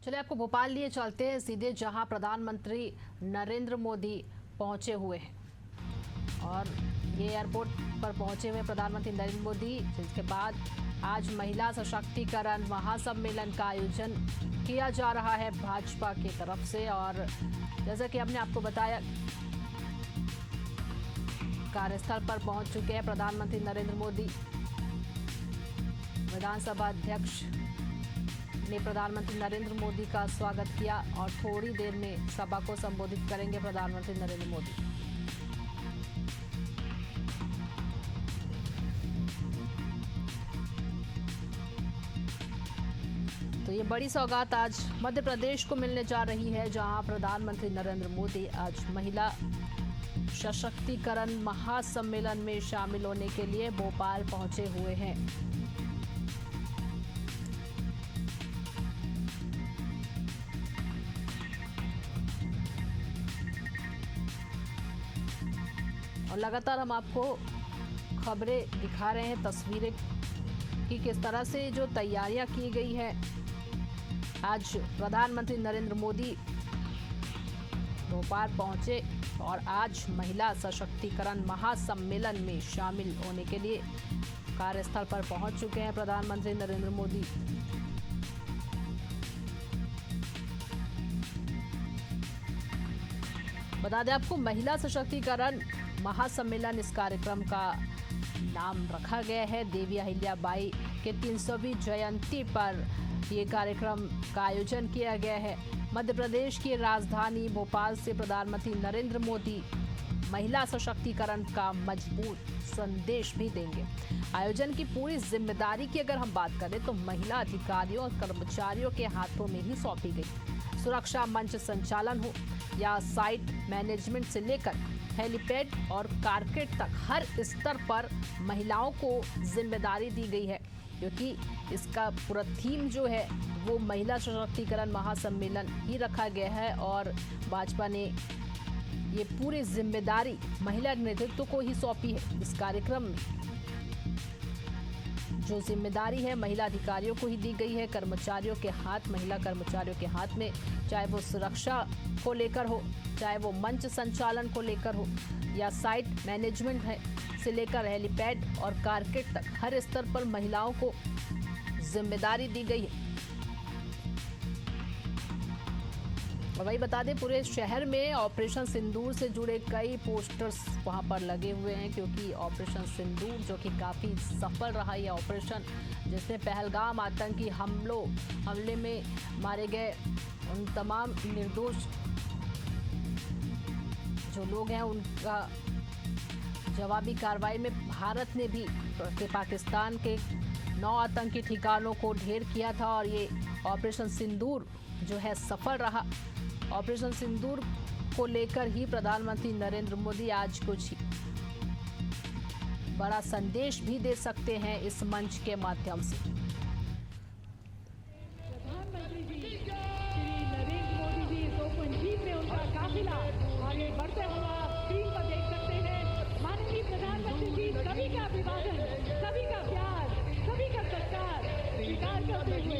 चलिए आपको भोपाल लिए चलते हैं सीधे, जहां प्रधानमंत्री नरेंद्र मोदी पहुंचे हुए हैं। और ये एयरपोर्ट पर पहुंचे हुए प्रधानमंत्री नरेंद्र मोदी, जिसके बाद आज महिला सशक्तिकरण महासम्मेलन का आयोजन किया जा रहा है भाजपा की तरफ से। और जैसा कि हमने आपको बताया, कार्यस्थल पर पहुंच चुके हैं प्रधानमंत्री नरेंद्र मोदी। विधानसभा अध्यक्ष ने प्रधानमंत्री नरेंद्र मोदी का स्वागत किया और थोड़ी देर में सभा को संबोधित करेंगे प्रधानमंत्री नरेंद्र मोदी। तो ये बड़ी सौगात आज मध्य प्रदेश को मिलने जा रही है, जहां प्रधानमंत्री नरेंद्र मोदी आज महिला सशक्तिकरण महासम्मेलन में शामिल होने के लिए भोपाल पहुंचे हुए हैं। और लगातार हम आपको खबरें दिखा रहे हैं, तस्वीरें कि किस तरह से जो तैयारियां की गई है। आज प्रधानमंत्री नरेंद्र मोदी भोपाल पहुंचे और आज महिला सशक्तिकरण महासम्मेलन में शामिल होने के लिए कार्यस्थल पर पहुंच चुके हैं प्रधानमंत्री नरेंद्र मोदी। बता दें आपको, महिला सशक्तिकरण महासम्मेलन इस कार्यक्रम का नाम रखा गया है। देवी अहिल्याबाई के 300वीं जयंती पर ये कार्यक्रम का आयोजन किया गया है। मध्य प्रदेश की राजधानी भोपाल से प्रधानमंत्री नरेंद्र मोदी महिला सशक्तिकरण का मजबूत संदेश भी देंगे। आयोजन की पूरी जिम्मेदारी की अगर हम बात करें तो महिला अधिकारियों और कर्मचारियों के हाथों में ही सौंपी गई। सुरक्षा मंच संचालन हो या साइट मैनेजमेंट से लेकर हेलीपैड और कारकेट तक हर स्तर पर महिलाओं को जिम्मेदारी दी गई है, क्योंकि इसका पूरा थीम जो है वो महिला सशक्तिकरण महासम्मेलन ही रखा गया है। और भाजपा ने ये पूरी जिम्मेदारी महिला नेतृत्व को ही सौंपी है। इस कार्यक्रम में जो जिम्मेदारी है महिला अधिकारियों को ही दी गई है। कर्मचारियों के हाथ, महिला कर्मचारियों के हाथ में, चाहे वो सुरक्षा को लेकर हो, चाहे वो मंच संचालन को लेकर हो या साइट मैनेजमेंट है से लेकर हेलीपैड और कारकेट तक हर स्तर पर महिलाओं को जिम्मेदारी दी गई है। और वही बता दें, पूरे शहर में ऑपरेशन सिंदूर से जुड़े कई पोस्टर्स वहां पर लगे हुए हैं, क्योंकि ऑपरेशन सिंदूर जो कि काफ़ी सफल रहा, यह ऑपरेशन जिसमें पहलगाम आतंकी हमले में मारे गए उन तमाम निर्दोष जो लोग हैं, उनका जवाबी कार्रवाई में भारत ने भी पाकिस्तान के 9 आतंकी ठिकानों को ढेर किया था। और ये ऑपरेशन सिंदूर जो है सफल रहा। ऑपरेशन सिंदूर को लेकर ही प्रधानमंत्री नरेंद्र मोदी आज कुछ बड़ा संदेश भी दे सकते हैं इस मंच के माध्यम से। प्रधानमंत्री जी श्री नरेंद्र मोदी जी इस ओपन जीप में उनका काफिला आगे बढ़ते हुआ स्क्रीन पर देख सकते हैं। माननीय प्रधानमंत्री जी सभी का अभिवादन, सभी का प्यार, सभी का सत्कार स्वीकार करते हुए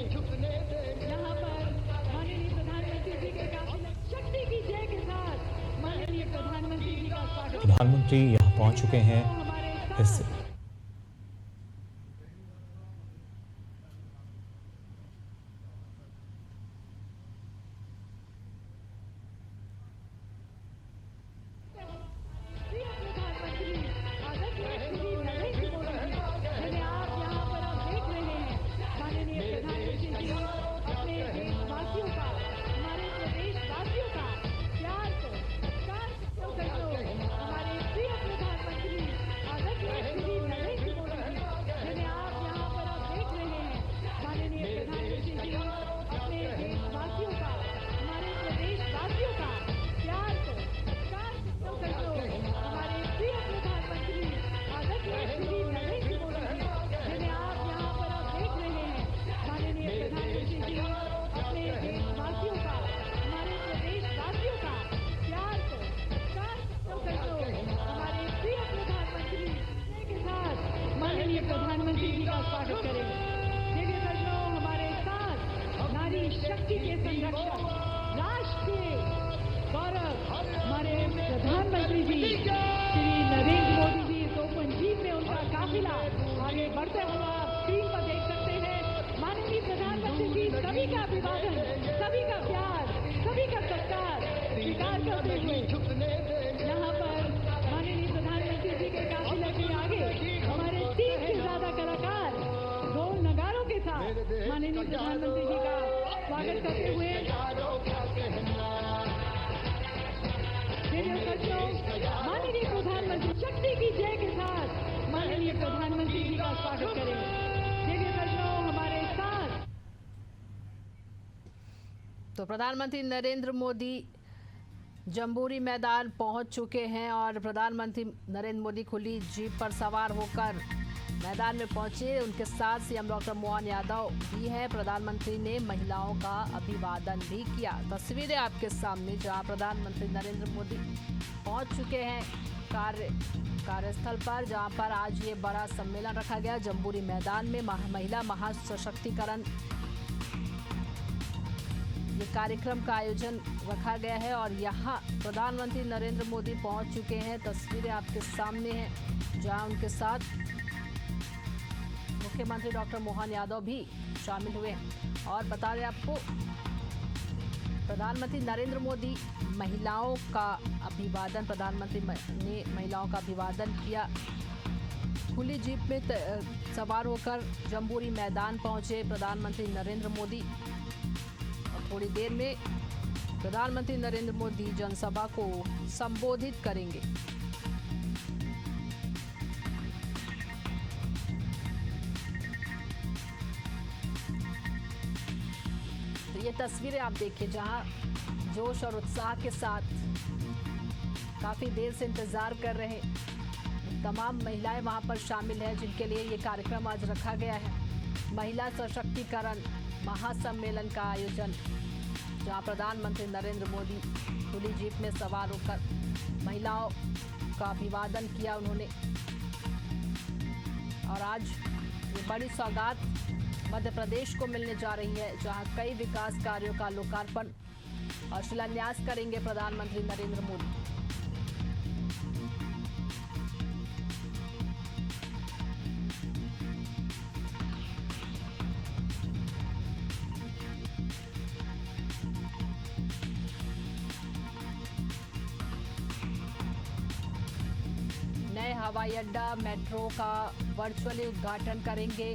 यहाँ पर माननीय प्रधानमंत्री जी के काफिला शक्ति की जय के साथ माननीय प्रधानमंत्री जी का स्वागत। प्रधानमंत्री यहाँ पहुँच चुके हैं। इस जी श्री नरेंद्र मोदी जी इस ओपन जीप में उनका काफिला आगे बढ़ते हुआ स्क्रीन पर देख सकते हैं। माननीय प्रधानमंत्री जी सभी का अभिवादन, सभी का प्यार, सभी का सत्कार स्वीकार करते हुए यहाँ पर माननीय प्रधानमंत्री जी के काफिले के आगे हमारे 3 से ज्यादा कलाकार ढोल नगारों के साथ माननीय प्रधानमंत्री जी का स्वागत करते हुए माननीय प्रधानमंत्री शक्ति की जय के साथ माननीय प्रधानमंत्री जी का स्वागत करें। हमारे साथ तो प्रधानमंत्री नरेंद्र मोदी जम्बूरी मैदान पहुंच चुके हैं और प्रधानमंत्री नरेंद्र मोदी खुली जीप पर सवार होकर मैदान में पहुंचे। उनके साथ सीएम डॉक्टर मोहन यादव भी हैं। प्रधानमंत्री ने महिलाओं का अभिवादन भी किया। तस्वीरें आपके सामने जहां प्रधानमंत्री नरेंद्र मोदी पहुंच चुके हैं कार्यस्थल पर, जहां पर आज ये बड़ा सम्मेलन रखा गया जम्बूरी मैदान में। महिला महासशक्तिकरण ये कार्यक्रम का आयोजन रखा गया है और यहाँ प्रधानमंत्री नरेंद्र मोदी पहुंच चुके हैं। तस्वीरें आपके सामने हैं जहां उनके साथ मुख्यमंत्री डॉक्टर मोहन यादव भी शामिल हुए हैं। और बता दें आपको, प्रधानमंत्री नरेंद्र मोदी महिलाओं का अभिवादन, प्रधानमंत्री ने महिलाओं का अभिवादन किया। खुली जीप में सवार होकर जम्बूरी मैदान पहुंचे प्रधानमंत्री नरेंद्र मोदी और थोड़ी देर में प्रधानमंत्री नरेंद्र मोदी जनसभा को संबोधित करेंगे। ये तस्वीरें आप देखिए जहां जोश और उत्साह के साथ काफी देर से इंतजार कर रहे तमाम महिलाएं वहां पर शामिल हैं, जिनके लिए ये कार्यक्रम आज रखा गया है। महिला सशक्तिकरण महासम्मेलन का आयोजन, जहां प्रधानमंत्री नरेंद्र मोदी खुली जीप में सवार होकर महिलाओं का अभिवादन किया उन्होंने। और आज ये बड़ी सौगात मध्य प्रदेश को मिलने जा रही है, जहां कई विकास कार्यों का लोकार्पण और शिलान्यास करेंगे प्रधानमंत्री नरेंद्र मोदी। नए हवाई अड्डा मेट्रो का वर्चुअली उद्घाटन करेंगे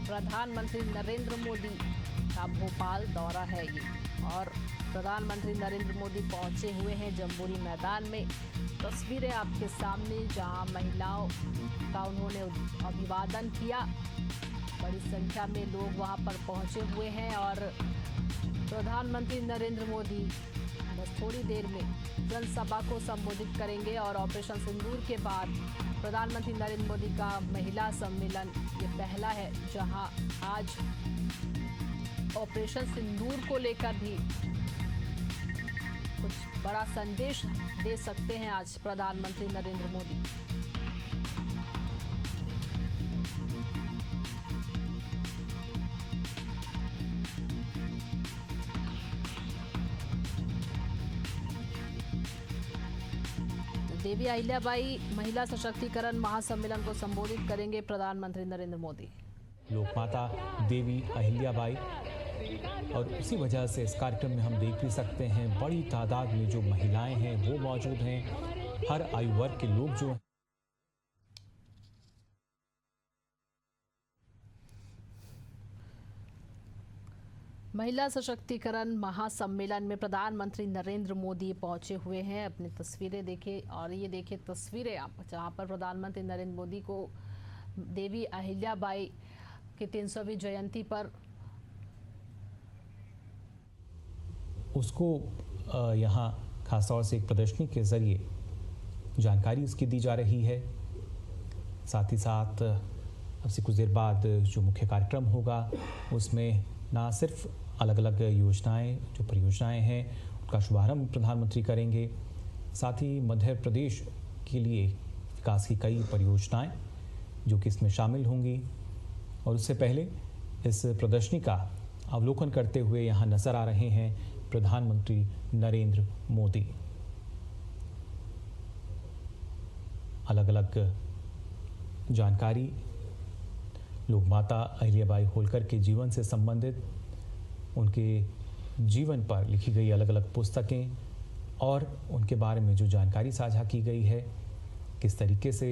प्रधानमंत्री नरेंद्र मोदी का भोपाल दौरा है ये। और प्रधानमंत्री नरेंद्र मोदी पहुंचे हुए हैं जम्बूरी मैदान में। तस्वीरें आपके सामने जहां महिलाओं का उन्होंने अभिवादन किया। बड़ी संख्या में लोग वहां पर पहुंचे हुए हैं और प्रधानमंत्री नरेंद्र मोदी बस थोड़ी देर में जनसभा को संबोधित करेंगे। और ऑपरेशन सिंदूर के बाद प्रधानमंत्री नरेंद्र मोदी का महिला सम्मेलन ये पहला है, जहां आज ऑपरेशन सिंदूर को लेकर भी कुछ बड़ा संदेश दे सकते हैं आज प्रधानमंत्री नरेंद्र मोदी। देवी अहिल्याबाई महिला सशक्तिकरण महासम्मेलन को संबोधित करेंगे प्रधानमंत्री नरेंद्र मोदी। लोकमाता देवी अहिल्याबाई, और उसी वजह से इस कार्यक्रम में हम देख भी सकते हैं बड़ी तादाद में जो महिलाएं हैं वो मौजूद हैं। हर आयु वर्ग के लोग जो हैं। महिला सशक्तिकरण महासम्मेलन में प्रधानमंत्री नरेंद्र मोदी पहुंचे हुए हैं। अपनी तस्वीरें देखिए और ये देखिए तस्वीरें आप, जहां पर प्रधानमंत्री नरेंद्र मोदी को देवी अहिल्याबाई की 300वीं जयंती पर उसको यहाँ खासतौर से एक प्रदर्शनी के ज़रिए जानकारी उसकी दी जा रही है। साथ ही साथ अब से कुछ देर बाद जो मुख्य कार्यक्रम होगा उसमें ना सिर्फ अलग अलग योजनाएं, जो परियोजनाएं हैं उनका शुभारंभ प्रधानमंत्री करेंगे, साथ ही मध्य प्रदेश के लिए विकास की कई परियोजनाएं जो कि इसमें शामिल होंगी। और उससे पहले इस प्रदर्शनी का अवलोकन करते हुए यहाँ नजर आ रहे हैं प्रधानमंत्री नरेंद्र मोदी। अलग अलग जानकारी लोग माता अहिल्याबाई होलकर के जीवन से संबंधित, उनके जीवन पर लिखी गई अलग अलग पुस्तकें और उनके बारे में जो जानकारी साझा की गई है, किस तरीके से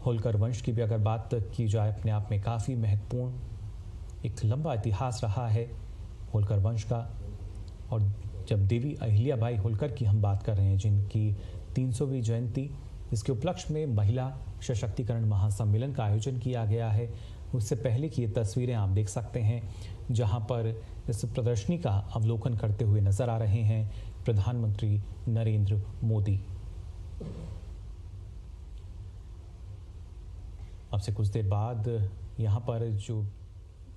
होलकर वंश की भी अगर बात की जाए, अपने आप में काफ़ी महत्वपूर्ण एक लंबा इतिहास रहा है होलकर वंश का। और जब देवी अहिल्याबाई होलकर की हम बात कर रहे हैं, जिनकी 300वीं जयंती, इसके उपलक्ष्य में महिला सशक्तिकरण महासम्मेलन का आयोजन किया गया है, उससे पहले की ये तस्वीरें आप देख सकते हैं, जहां पर इस प्रदर्शनी का अवलोकन करते हुए नजर आ रहे हैं प्रधानमंत्री नरेंद्र मोदी। अब से कुछ देर बाद यहाँ पर जो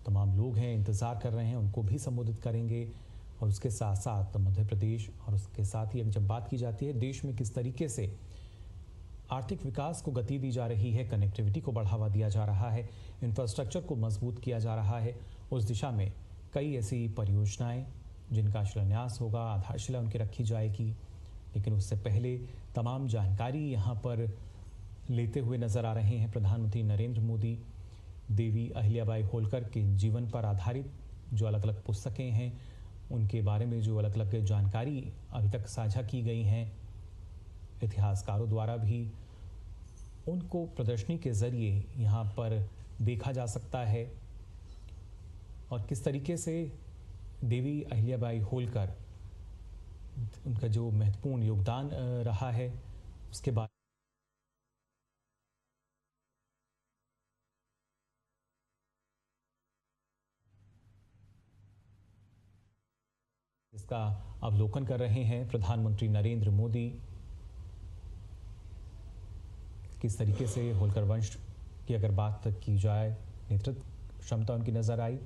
तमाम लोग हैं इंतज़ार कर रहे हैं, उनको भी संबोधित करेंगे। और उसके साथ साथ मध्य प्रदेश और उसके साथ ही जब बात की जाती है देश में किस तरीके से आर्थिक विकास को गति दी जा रही है, कनेक्टिविटी को बढ़ावा दिया जा रहा है, इंफ्रास्ट्रक्चर को मजबूत किया जा रहा है, उस दिशा में कई ऐसी परियोजनाएं जिनका शिलान्यास होगा, आधारशिला उनकी रखी जाएगी। लेकिन उससे पहले तमाम जानकारी यहाँ पर लेते हुए नजर आ रहे हैं प्रधानमंत्री नरेंद्र मोदी। देवी अहिल्याबाई होलकर के जीवन पर आधारित जो अलग अलग पुस्तकें हैं, उनके बारे में जो अलग अलग जानकारी अभी तक साझा की गई हैं इतिहासकारों द्वारा भी, उनको प्रदर्शनी के ज़रिए यहाँ पर देखा जा सकता है। और किस तरीके से देवी अहिल्याबाई होलकर, उनका जो महत्वपूर्ण योगदान रहा है, उसके बाद इसका अवलोकन कर रहे हैं प्रधानमंत्री नरेंद्र मोदी। किस तरीके से होलकर वंश की अगर बात की जाए, नेतृत्व क्षमता उनकी नज़र आई।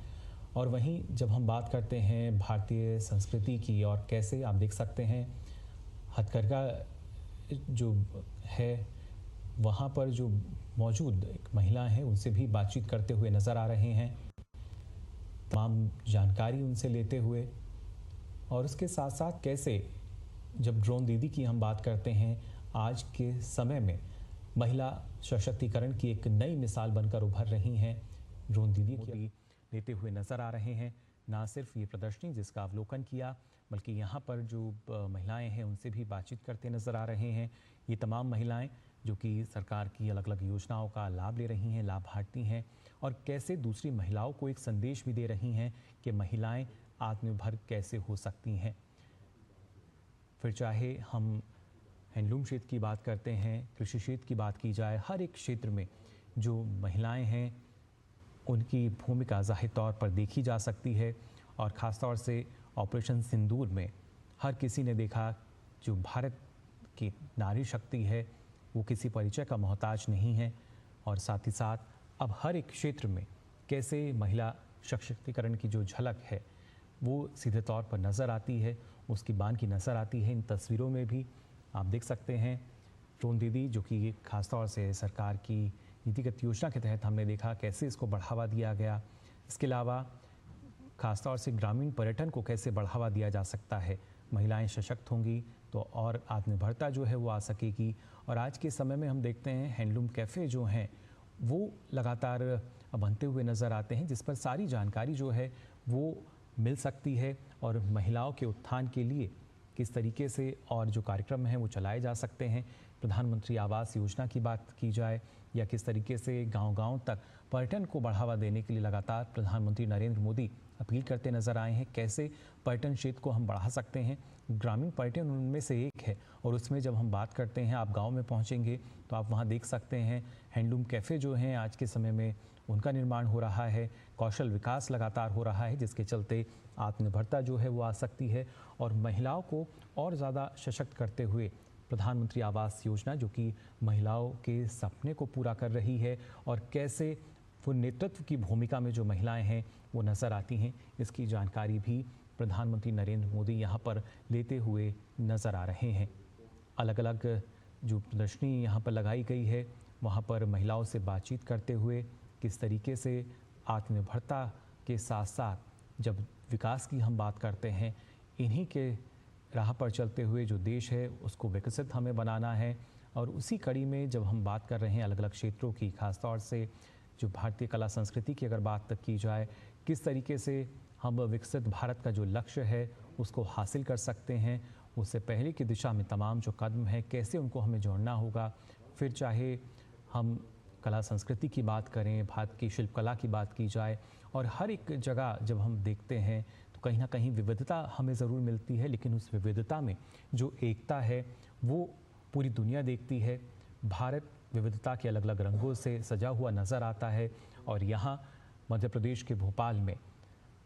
और वहीं जब हम बात करते हैं भारतीय संस्कृति की, और कैसे आप देख सकते हैं हथकरघा जो है, वहाँ पर जो मौजूद एक महिला हैं उनसे भी बातचीत करते हुए नज़र आ रहे हैं, तमाम जानकारी उनसे लेते हुए। और उसके साथ साथ कैसे जब ड्रोन दीदी की हम बात करते हैं, आज के समय में महिला सशक्तिकरण की एक नई मिसाल बनकर उभर रही हैं, ड्रोन दीदी की लेते हुए नज़र आ रहे हैं। ना सिर्फ ये प्रदर्शनी जिसका अवलोकन किया, बल्कि यहाँ पर जो महिलाएं हैं उनसे भी बातचीत करते नज़र आ रहे हैं। ये तमाम महिलाएं जो कि सरकार की अलग अलग योजनाओं का लाभ ले रही हैं, लाभार्थी हैं, और कैसे दूसरी महिलाओं को एक संदेश भी दे रही हैं कि महिलाएं आत्मनिर्भर कैसे हो सकती हैं। फिर चाहे हम हैंडलूम क्षेत्र की बात करते हैं, कृषि क्षेत्र की बात की जाए, हर एक क्षेत्र में जो महिलाएं हैं उनकी भूमिका जाहिर तौर पर देखी जा सकती है। और ख़ास तौर से ऑपरेशन सिंदूर में हर किसी ने देखा जो भारत की नारी शक्ति है वो किसी परिचय का मोहताज नहीं है। और साथ ही साथ अब हर एक क्षेत्र में कैसे महिला सशक्तिकरण की जो झलक है वो सीधे तौर पर नज़र आती है, उसकी बान की नज़र आती है। इन तस्वीरों में भी आप देख सकते हैं ड्रोन दीदी, जो कि खासतौर से सरकार की नीतिगत योजना के तहत हमने देखा कैसे इसको बढ़ावा दिया गया। इसके अलावा खासतौर से ग्रामीण पर्यटन को कैसे बढ़ावा दिया जा सकता है, महिलाएं सशक्त होंगी तो और आत्मनिर्भरता जो है वो आ सकेगी। और आज के समय में हम देखते हैं हैंडलूम कैफ़े जो हैं वो लगातार बनते हुए नज़र आते हैं, जिस पर सारी जानकारी जो है वो मिल सकती है। और महिलाओं के उत्थान के लिए किस तरीके से और जो कार्यक्रम हैं वो चलाए जा सकते हैं, प्रधानमंत्री आवास योजना की बात की जाए या किस तरीके से गांव-गांव तक पर्यटन को बढ़ावा देने के लिए लगातार प्रधानमंत्री नरेंद्र मोदी अपील करते नजर आए हैं, कैसे पर्यटन क्षेत्र को हम बढ़ा सकते हैं। ग्रामीण पर्यटन उनमें से एक है, और उसमें जब हम बात करते हैं, आप गांव में पहुंचेंगे तो आप वहां देख सकते हैं हैंडलूम कैफ़े जो हैं आज के समय में उनका निर्माण हो रहा है, कौशल विकास लगातार हो रहा है, जिसके चलते आत्मनिर्भरता जो है वो आ सकती है। और महिलाओं को और ज़्यादा सशक्त करते हुए प्रधानमंत्री आवास योजना जो कि महिलाओं के सपने को पूरा कर रही है, और कैसे वो नेतृत्व की भूमिका में जो महिलाएं हैं वो नज़र आती हैं, इसकी जानकारी भी प्रधानमंत्री नरेंद्र मोदी यहाँ पर लेते हुए नज़र आ रहे हैं। अलग अलग जो प्रदर्शनी यहाँ पर लगाई गई है वहाँ पर महिलाओं से बातचीत करते हुए किस तरीके से आत्मनिर्भरता के साथ साथ जब विकास की हम बात करते हैं, इन्हीं के राह पर चलते हुए जो देश है उसको विकसित हमें बनाना है, और उसी कड़ी में जब हम बात कर रहे हैं अलग अलग क्षेत्रों की, खासतौर से जो भारतीय कला संस्कृति की अगर बात की जाए, किस तरीके से हम विकसित भारत का जो लक्ष्य है उसको हासिल कर सकते हैं, उससे पहले की दिशा में तमाम जो कदम हैं कैसे उनको हमें जोड़ना होगा। फिर चाहे हम कला संस्कृति की बात करें, भारत की शिल्पकला की बात की जाए, और हर एक जगह जब हम देखते हैं तो कहीं ना कहीं विविधता हमें ज़रूर मिलती है, लेकिन उस विविधता में जो एकता है वो पूरी दुनिया देखती है। भारत विविधता के अलग अलग रंगों से सजा हुआ नज़र आता है, और यहाँ मध्य प्रदेश के भोपाल में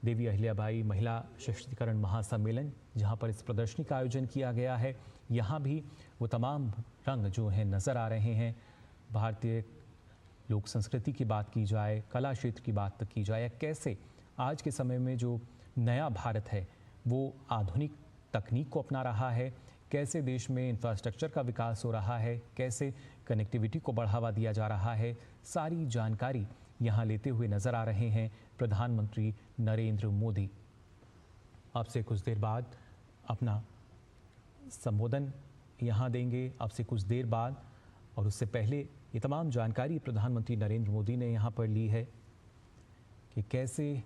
देवी अहिल्याबाई महिला सशक्तिकरण महासम्मेलन, जहाँ पर इस प्रदर्शनी का आयोजन किया गया है, यहाँ भी वो तमाम रंग जो हैं नज़र आ रहे हैं। भारतीय लोक संस्कृति की बात की जाए, कला क्षेत्र की बात की जाए, कैसे आज के समय में जो नया भारत है वो आधुनिक तकनीक को अपना रहा है, कैसे देश में इंफ्रास्ट्रक्चर का विकास हो रहा है, कैसे कनेक्टिविटी को बढ़ावा दिया जा रहा है, सारी जानकारी यहाँ लेते हुए नज़र आ रहे हैं प्रधानमंत्री नरेंद्र मोदी। आपसे कुछ देर बाद अपना संबोधन यहाँ देंगे, आपसे कुछ देर बाद, और उससे पहले ये तमाम जानकारी प्रधानमंत्री नरेंद्र मोदी ने यहाँ पर ली है कि कैसे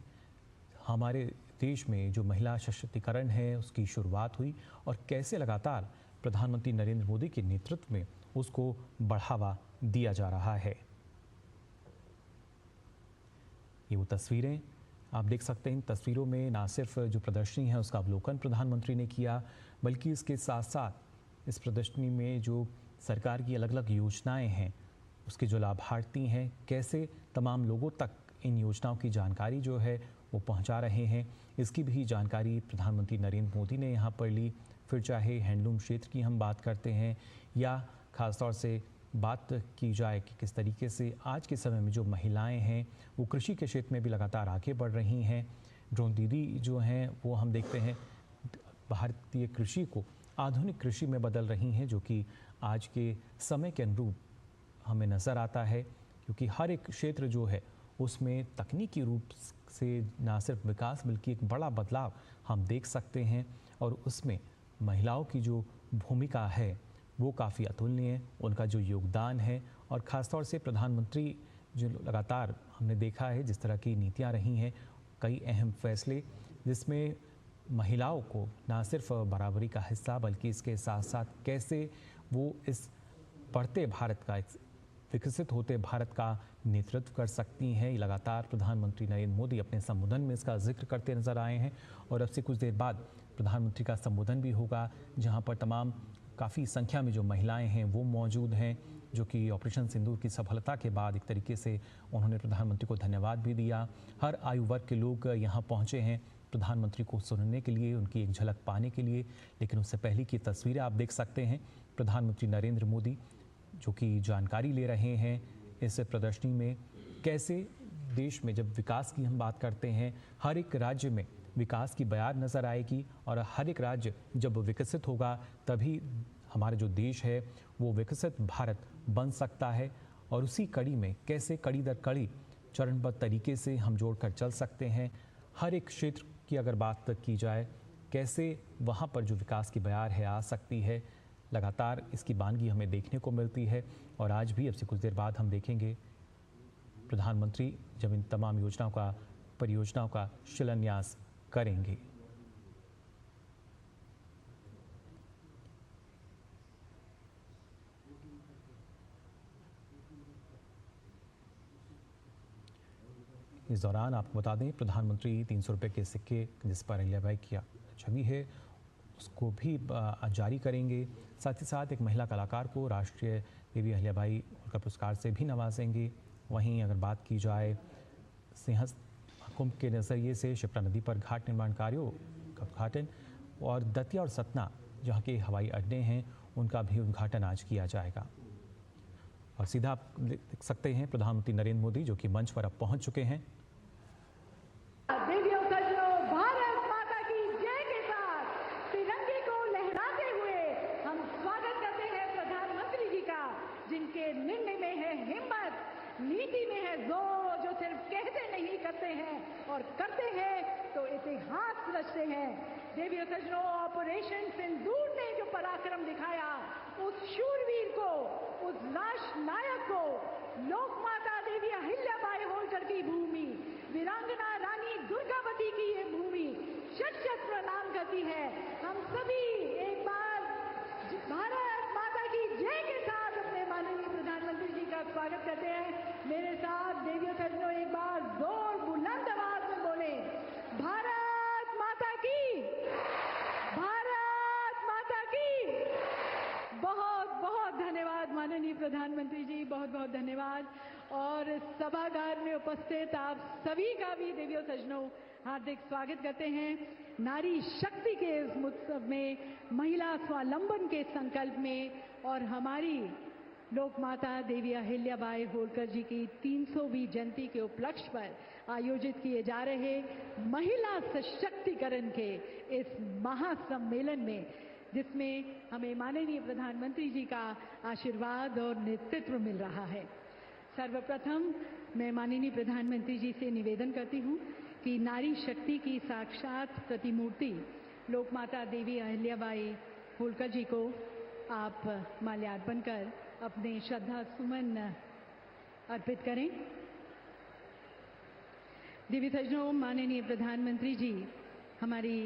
हमारे देश में जो महिला सशक्तिकरण है उसकी शुरुआत हुई और कैसे लगातार प्रधानमंत्री नरेंद्र मोदी के नेतृत्व में उसको बढ़ावा दिया जा रहा है। ये वो तस्वीरें आप देख सकते हैं। इन तस्वीरों में ना सिर्फ जो प्रदर्शनी है उसका अवलोकन प्रधानमंत्री ने किया, बल्कि इसके साथ साथ इस प्रदर्शनी में जो सरकार की अलग अलग योजनाएं हैं उसके जो लाभार्थी हैं कैसे तमाम लोगों तक इन योजनाओं की जानकारी जो है वो पहुंचा रहे हैं, इसकी भी जानकारी प्रधानमंत्री नरेंद्र मोदी ने यहाँ पर ली। फिर चाहे हैंडलूम क्षेत्र की हम बात करते हैं या ख़ासतौर से बात की जाए कि किस तरीके से आज के समय में जो महिलाएं हैं वो कृषि के क्षेत्र में भी लगातार आगे बढ़ रही हैं। ड्रोन दीदी जो हैं वो हम देखते हैं भारतीय कृषि को आधुनिक कृषि में बदल रही हैं, जो कि आज के समय के अनुरूप हमें नज़र आता है, क्योंकि हर एक क्षेत्र जो है उसमें तकनीकी रूप से ना सिर्फ विकास बल्कि एक बड़ा बदलाव हम देख सकते हैं, और उसमें महिलाओं की जो भूमिका है वो काफ़ी अतुलनीय है, उनका जो योगदान है। और ख़ासतौर से प्रधानमंत्री जो लगातार हमने देखा है जिस तरह की नीतियाँ रही हैं, कई अहम फैसले जिसमें महिलाओं को ना सिर्फ बराबरी का हिस्सा बल्कि इसके साथ साथ कैसे वो इस बढ़ते भारत का, विकसित होते भारत का नेतृत्व कर सकती हैं, लगातार प्रधानमंत्री नरेंद्र मोदी अपने संबोधन में इसका जिक्र करते नजर आए हैं। और अब से कुछ देर बाद प्रधानमंत्री का संबोधन भी होगा, जहां पर तमाम काफ़ी संख्या में जो महिलाएं हैं वो मौजूद हैं, जो कि ऑपरेशन सिंदूर की सफलता के बाद एक तरीके से उन्होंने प्रधानमंत्री को धन्यवाद भी दिया। हर आयु वर्ग के लोग यहाँ पहुँचे हैं प्रधानमंत्री को सुनने के लिए, उनकी एक झलक पाने के लिए। लेकिन उससे पहले की तस्वीरें आप देख सकते हैं, प्रधानमंत्री नरेंद्र मोदी जो कि जानकारी ले रहे हैं इस प्रदर्शनी में, कैसे देश में जब विकास की हम बात करते हैं हर एक राज्य में विकास की बयार नज़र आएगी, और हर एक राज्य जब विकसित होगा तभी हमारा जो देश है वो विकसित भारत बन सकता है। और उसी कड़ी में कैसे कड़ी दर कड़ी चरणबद्ध तरीके से हम जोड़कर चल सकते हैं। हर एक क्षेत्र की अगर बात की जाए कैसे वहाँ पर जो विकास की बयार है आ सकती है, लगातार इसकी बानगी हमें देखने को मिलती है। और आज भी अब से कुछ देर बाद हम देखेंगे प्रधानमंत्री जब इन तमाम योजनाओं का, परियोजनाओं का शिलान्यास करेंगे। इस दौरान आपको बता दें प्रधानमंत्री 300 रुपये के सिक्के जिस पर अहिल्याबाई की छवि है उसको भी जारी करेंगे। साथ ही साथ एक महिला कलाकार को राष्ट्रीय देवी अहिल्याबाई होल्कर पुरस्कार से भी नवाजेंगे। वहीं अगर बात की जाए सिंहस्थ कुंभ के नज़रिए से शिप्रा नदी पर घाट निर्माण कार्यों का उद्घाटन, और दतिया और सतना जहाँ के हवाई अड्डे हैं उनका भी उद्घाटन आज किया जाएगा। और सीधा आप देख सकते हैं प्रधानमंत्री नरेंद्र मोदी जो कि मंच पर अब पहुंच चुके हैं। देवियों सज्जनों, भारत माता की जय के साथ तिरंगे को लहराते हुए हम स्वागत करते हैं प्रधानमंत्री जी का, जिनके निर्णय में है हिम्मत, नीति में है जोर, जो सिर्फ कहते नहीं करते हैं और करते हैं तो इतिहास रचते हैं। देवियों सज्जनों, ऑपरेशन सिंदूर ने जो पराक्रम दिखाया उस शूरवीर को, उस लाश नायक को, लोकमाता देवी अहिल्याबाई होलकर की भूमि, वीरांगना रानी दुर्गावती की ये भूमि शत शत प्रणाम करती है। हम सभी एक बार भारत माता की जय के साथ अपने माननीय प्रधानमंत्री जी का स्वागत करते हैं। मेरे साथ देवियों सज्जनों एक बार जोर बुलंद आवाज में बोले, भारत माता की, भारत माता की। बहुत बहुत धन्यवाद माननीय प्रधानमंत्री जी, बहुत बहुत धन्यवाद। और सभागार में उपस्थित आप सभी का भी देवियों सज्जनों हार्दिक स्वागत करते हैं। नारी शक्ति के इस उत्सव में, महिला स्वावलंबन के संकल्प में और हमारी लोक माता देवी अहिल्याबाई होलकर जी की 300वीं जयंती के उपलक्ष्य पर आयोजित किए जा रहे महिला सशक्तिकरण के इस महासम्मेलन में, जिसमें हमें माननीय प्रधानमंत्री जी का आशीर्वाद और नेतृत्व मिल रहा है। सर्वप्रथम मैं माननीय प्रधानमंत्री जी से निवेदन करती हूं कि नारी शक्ति की साक्षात प्रतिमूर्ति लोकमाता देवी अहिल्याबाई होलकर जी को आप माल्यार्पण कर अपने श्रद्धा सुमन अर्पित करें। देवी सज्जनों, माननीय प्रधानमंत्री जी हमारी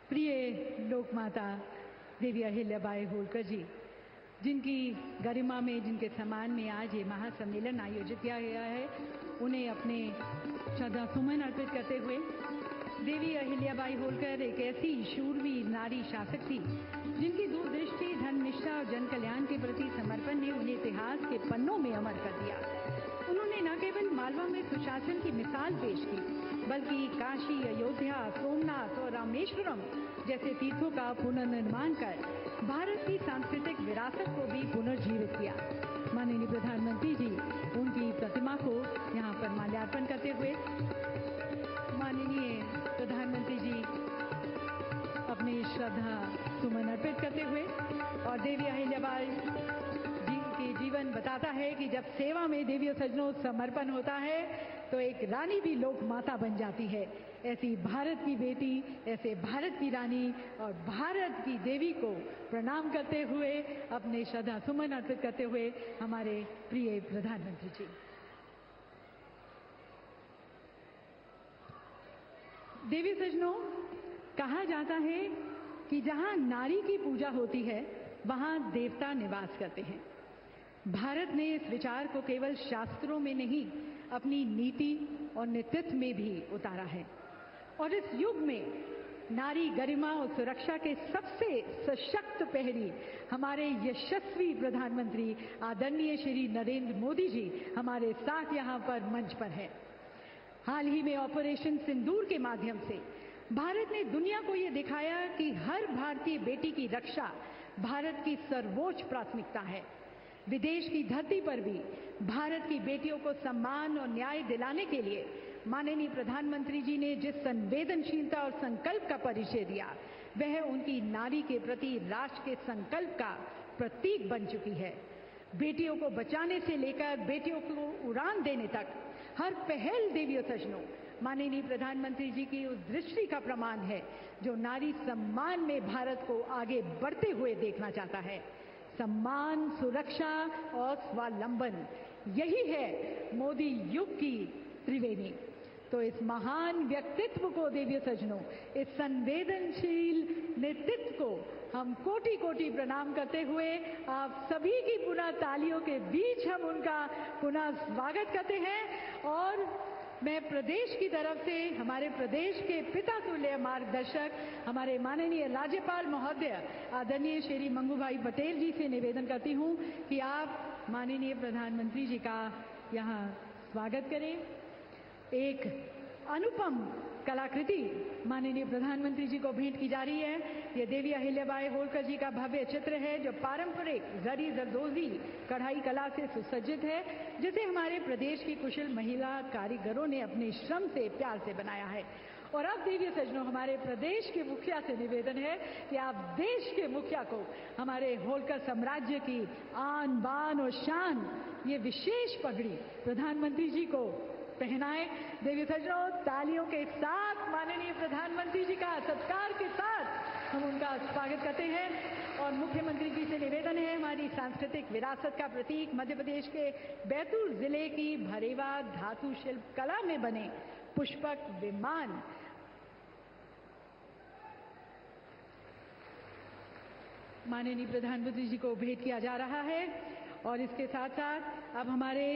प्रिय लोकमाता देवी अहिल्याबाई होलकर जी, जिनकी गरिमा में, जिनके सम्मान में आज ये महासम्मेलन आयोजित किया गया है, उन्हें अपने श्रद्धा सुमन अर्पित करते हुए, देवी अहिल्याबाई होलकर एक ऐसी शूरवीर नारी शासक थी जिनकी दूरदृष्टि, धर्मनिष्ठा और जन कल्याण के प्रति समर्पण ने उन्हें इतिहास के पन्नों में अमर कर दिया। उन्होंने न केवल मालवा में सुशासन की मिसाल पेश की, बल्कि काशी, अयोध्या, सोमनाथ और रामेश्वरम जैसे तीर्थों का पुनर्निर्माण कर भारत की सांस्कृतिक विरासत को भी पुनर्जीवित किया। माननीय प्रधानमंत्री जी उनकी प्रतिमा को यहाँ पर माल्यार्पण करते हुए, माननीय प्रधानमंत्री जी अपनी श्रद्धा सुमन अर्पित करते हुए, और देवी अहिल्याबाई जी की जीवन बताता है कि जब सेवा में देवियों सज्जनों समर्पण होता है तो एक रानी भी लोक माता बन जाती है। ऐसी भारत की बेटी, ऐसे भारत की रानी और भारत की देवी को प्रणाम करते हुए, अपने श्रद्धा सुमन अर्पित करते हुए हमारे प्रिय प्रधानमंत्री जी। देवी सज्जनों, कहा जाता है कि जहां नारी की पूजा होती है वहां देवता निवास करते हैं। भारत ने इस विचार को केवल शास्त्रों में नहीं, अपनी नीति और नेतृत्व में भी उतारा है। और इस युग में नारी गरिमा और सुरक्षा के सबसे सशक्त प्रहरी हमारे यशस्वी प्रधानमंत्री आदरणीय श्री नरेंद्र मोदी जी हमारे साथ यहाँ पर मंच पर है। हाल ही में ऑपरेशन सिंदूर के माध्यम से भारत ने दुनिया को ये दिखाया कि हर भारतीय बेटी की रक्षा भारत की सर्वोच्च प्राथमिकता है। विदेश की धरती पर भी भारत की बेटियों को सम्मान और न्याय दिलाने के लिए माननीय प्रधानमंत्री जी ने जिस संवेदनशीलता और संकल्प का परिचय दिया, वह उनकी नारी के प्रति राष्ट्र के संकल्प का प्रतीक बन चुकी है। बेटियों को बचाने से लेकर बेटियों को उड़ान देने तक हर पहल देवियों सज्जनों माननीय प्रधानमंत्री जी की उस दृष्टि का प्रमाण है जो नारी सम्मान में भारत को आगे बढ़ते हुए देखना चाहता है। सम्मान, सुरक्षा और स्वावलंबन, यही है मोदी युग की त्रिवेणी। तो इस महान व्यक्तित्व को देवियों सज्जनों, इस संवेदनशील नेतृत्व को हम कोटि कोटि प्रणाम करते हुए आप सभी की पुनः तालियों के बीच हम उनका पुनः स्वागत करते हैं। और मैं प्रदेश की तरफ से हमारे प्रदेश के पिता तुल्य मार्गदर्शक हमारे माननीय राज्यपाल महोदय आदरणीय श्री मंगू भाई पटेल जी से निवेदन करती हूं कि आप माननीय प्रधानमंत्री जी का यहाँ स्वागत करें। एक अनुपम कलाकृति माननीय प्रधानमंत्री जी को भेंट की जा रही है। ये देवी अहिल्याबाई होलकर जी का भव्य चित्र है जो पारंपरिक जरी जरदोजी कढ़ाई कला से सुसज्जित है, जिसे हमारे प्रदेश की कुशल महिला कारीगरों ने अपने श्रम से प्यार से बनाया है। और अब देवी सज्जनों, हमारे प्रदेश के मुखिया से निवेदन है कि आप देश के मुखिया को हमारे होलकर साम्राज्य की आन बान और शान ये विशेष पगड़ी प्रधानमंत्री जी को पहनाए। देवी सज्जनों, तालियों के साथ माननीय प्रधानमंत्री जी का सत्कार के साथ हम उनका स्वागत करते हैं। और मुख्यमंत्री जी से निवेदन है, हमारी सांस्कृतिक विरासत का प्रतीक मध्य प्रदेश के बैतूल जिले की भरेवा धातु शिल्प कला में बने पुष्पक विमान माननीय प्रधानमंत्री जी को भेंट किया जा रहा है। और इसके साथ साथ अब हमारे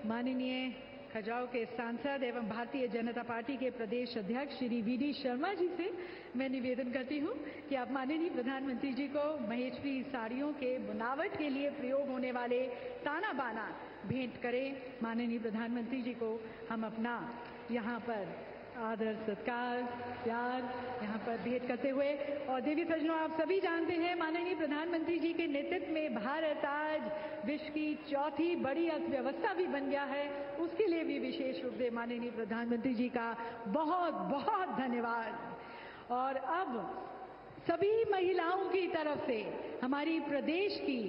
माननीय खजुराहो के सांसद एवं भारतीय जनता पार्टी के प्रदेश अध्यक्ष श्री वी.डी. शर्मा जी से मैं निवेदन करती हूं कि आप माननीय प्रधानमंत्री जी को महेश्वरी साड़ियों के बुनावट के लिए प्रयोग होने वाले ताना बाना भेंट करें। माननीय प्रधानमंत्री जी को हम अपना यहाँ पर आदर सत्कार प्यार यहाँ पर भेंट करते हुए, और देवी सज्जनों, आप सभी जानते हैं माननीय प्रधानमंत्री जी के नेतृत्व में भारत आज विश्व की चौथी बड़ी अर्थव्यवस्था भी बन गया है। उसके लिए भी विशेष रूप से माननीय प्रधानमंत्री जी का बहुत बहुत धन्यवाद। और अब सभी महिलाओं की तरफ से हमारी प्रदेश की